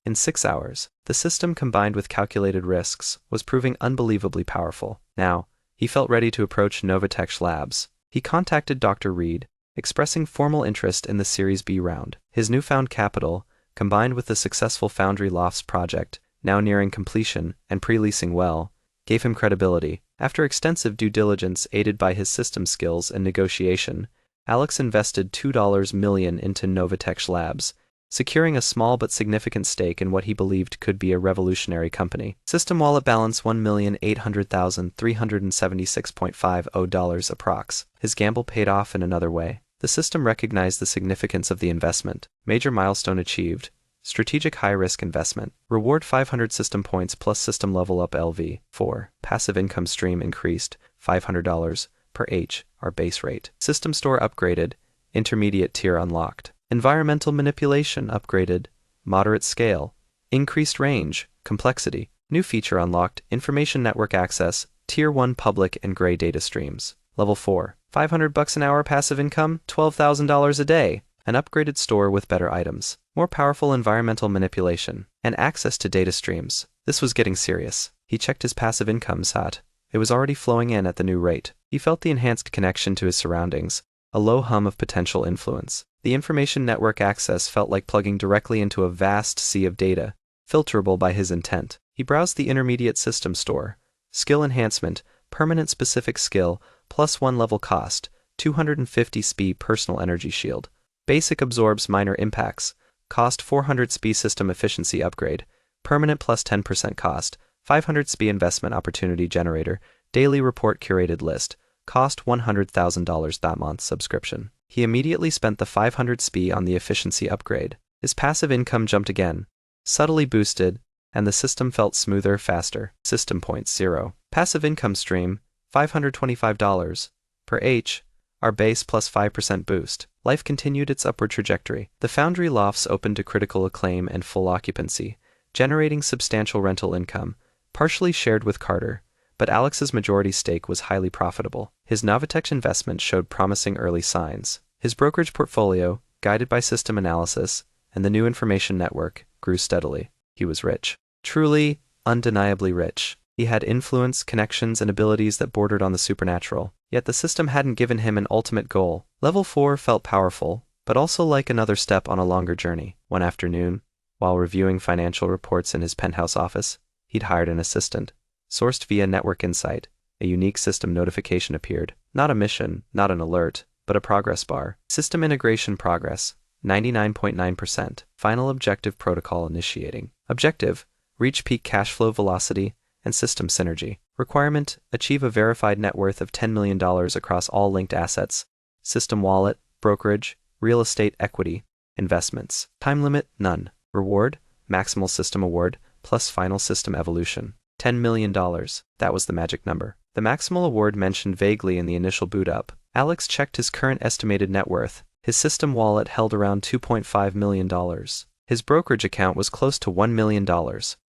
In 6 hours, the system, combined with calculated risks, was proving unbelievably powerful. Now, he felt ready to approach Novatech Labs. He contacted Dr. Reed, expressing formal interest in the Series B round. His newfound capital, combined with the successful Foundry Lofts project, now nearing completion and pre-leasing well, gave him credibility. After extensive due diligence aided by his system skills and negotiation, Alex invested $2 million into Novatech Labs, securing a small but significant stake in what he believed could be a revolutionary company. System wallet balance: $1,800,376.50 approx. His gamble paid off in another way. The system recognized the significance of the investment. Major milestone achieved. Strategic high-risk investment. Reward: 500 system points plus system level up LV. 4. Passive income stream increased, $500 per H, our base rate. System store upgraded. Intermediate tier unlocked. Environmental manipulation upgraded. Moderate scale. Increased range. Complexity. New feature unlocked. Information network access. Tier 1 public and gray data streams. Level 4. $500 an hour passive income, $12,000 a day. An upgraded store with better items. More powerful environmental manipulation. And access to data streams. This was getting serious. He checked his passive income SAT. It was already flowing in at the new rate. He felt the enhanced connection to his surroundings, a low hum of potential influence. The information network access felt like plugging directly into a vast sea of data, filterable by his intent. He browsed the intermediate system store. Skill enhancement, permanent specific skill, +1 level cost, 250 SPI personal energy shield. Basic absorbs minor impacts, cost 400 SPI system efficiency upgrade, permanent plus 10% cost, 500 SPI investment opportunity generator, daily report curated list, cost $100,000 that month subscription. He immediately spent the 500 SPI on the efficiency upgrade. His passive income jumped again, subtly boosted, and the system felt smoother, faster. System points 0. Passive income stream, $525 per H, our base plus 5% boost. Life continued its upward trajectory. The foundry lofts opened to critical acclaim and full occupancy, generating substantial rental income, partially shared with Carter, but Alex's majority stake was highly profitable. His Novatech investment showed promising early signs. His brokerage portfolio, guided by system analysis and the new information network, grew steadily. He was rich. Truly, undeniably rich. He had influence, connections, and abilities that bordered on the supernatural. Yet the system hadn't given him an ultimate goal. Level 4 felt powerful, but also like another step on a longer journey. One afternoon, while reviewing financial reports in his penthouse office, he'd hired an assistant. Sourced via Network Insight, a unique system notification appeared. Not a mission, not an alert, but a progress bar. System integration progress, 99.9%. Final objective protocol initiating. Objective, reach peak cash flow velocity and system synergy. Requirement, achieve a verified net worth of $10 million across all linked assets, system wallet, brokerage, real estate equity, investments. Time limit, none. Reward, maximal system award, plus final system evolution. $10 million. That was the magic number. The maximal award mentioned vaguely in the initial boot up. Alex checked his current estimated net worth. His system wallet held around $2.5 million. His brokerage account was close to $1 million.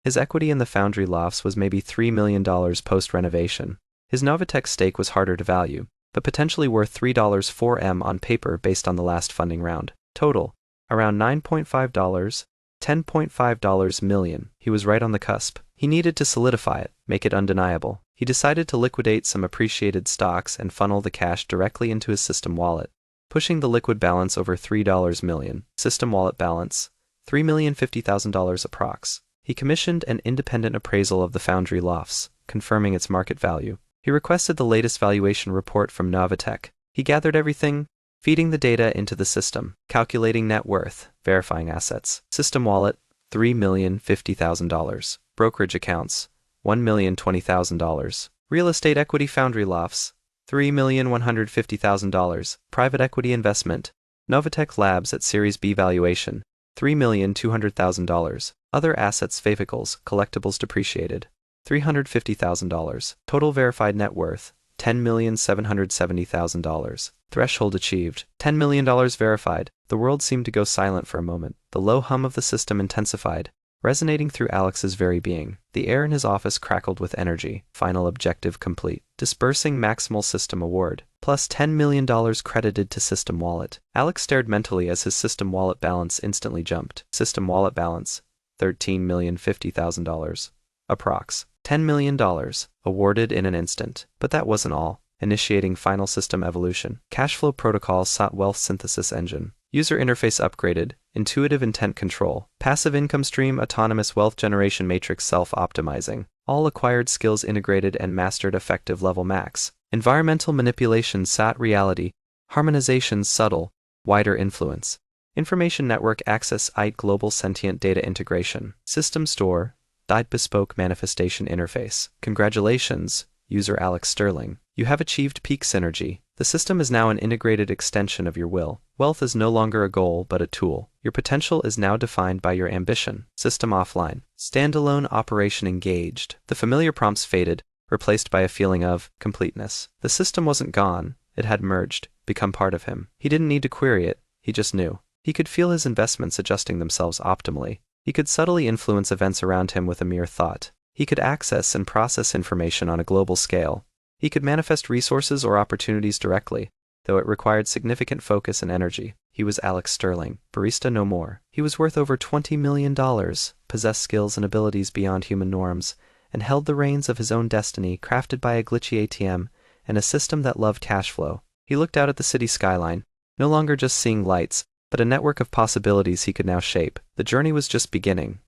His equity in the foundry lofts was maybe $3 million post-renovation. His Novatech stake was harder to value, but potentially worth $3.4M on paper based on the last funding round. Total, around $9.5, $10.5 million. He was right on the cusp. He needed to solidify it, make it undeniable. He decided to liquidate some appreciated stocks and funnel the cash directly into his system wallet, pushing the liquid balance over $3 million. System wallet balance, $3,050,000 approx. He commissioned an independent appraisal of the foundry lofts, confirming its market value. He requested the latest valuation report from Novatech. He gathered everything, feeding the data into the system, calculating net worth, verifying assets. System wallet, $3,050,000. Brokerage accounts, $1,020,000. Real estate equity foundry lofts, $3,150,000. Private equity investment, Novatech Labs at Series B valuation, $3,200,000. Other assets, vehicles, collectibles depreciated, $350,000. Total verified net worth, $10,770,000. Threshold achieved, $10 million verified. The world seemed to go silent for a moment. The low hum of the system intensified, resonating through Alex's very being. The air in his office crackled with energy. Final objective complete. Disbursing maximal system award, plus $10 million credited to system wallet. Alex stared mentally as his system wallet balance instantly jumped. System wallet balance, $13,050,000. Approx. $10 million, awarded in an instant. But that wasn't all. Initiating final system evolution. Cashflow protocol sought wealth synthesis engine. User interface upgraded, intuitive intent control, passive income stream, autonomous wealth generation matrix, self-optimizing, all acquired skills integrated and mastered, effective level max. Environmental manipulation, sat reality, harmonization, subtle, wider influence. Information network access, IT global sentient data integration. System store, DIT bespoke manifestation interface. Congratulations, user Alex Sterling. You have achieved peak synergy. The system is now an integrated extension of your will. Wealth is no longer a goal but a tool. Your potential is now defined by your ambition. System offline. Standalone operation engaged. The familiar prompts faded, replaced by a feeling of completeness. The system wasn't gone. It had merged, become part of him. He didn't need to query it. He just knew. He could feel his investments adjusting themselves optimally. He could subtly influence events around him with a mere thought. He could access and process information on a global scale. He could manifest resources or opportunities directly, though it required significant focus and energy. He was Alex Sterling, barista no more. He was worth over $20 million, possessed skills and abilities beyond human norms, and held the reins of his own destiny, crafted by a glitchy ATM and a system that loved cash flow. He looked out at the city skyline, no longer just seeing lights, but a network of possibilities he could now shape. The journey was just beginning.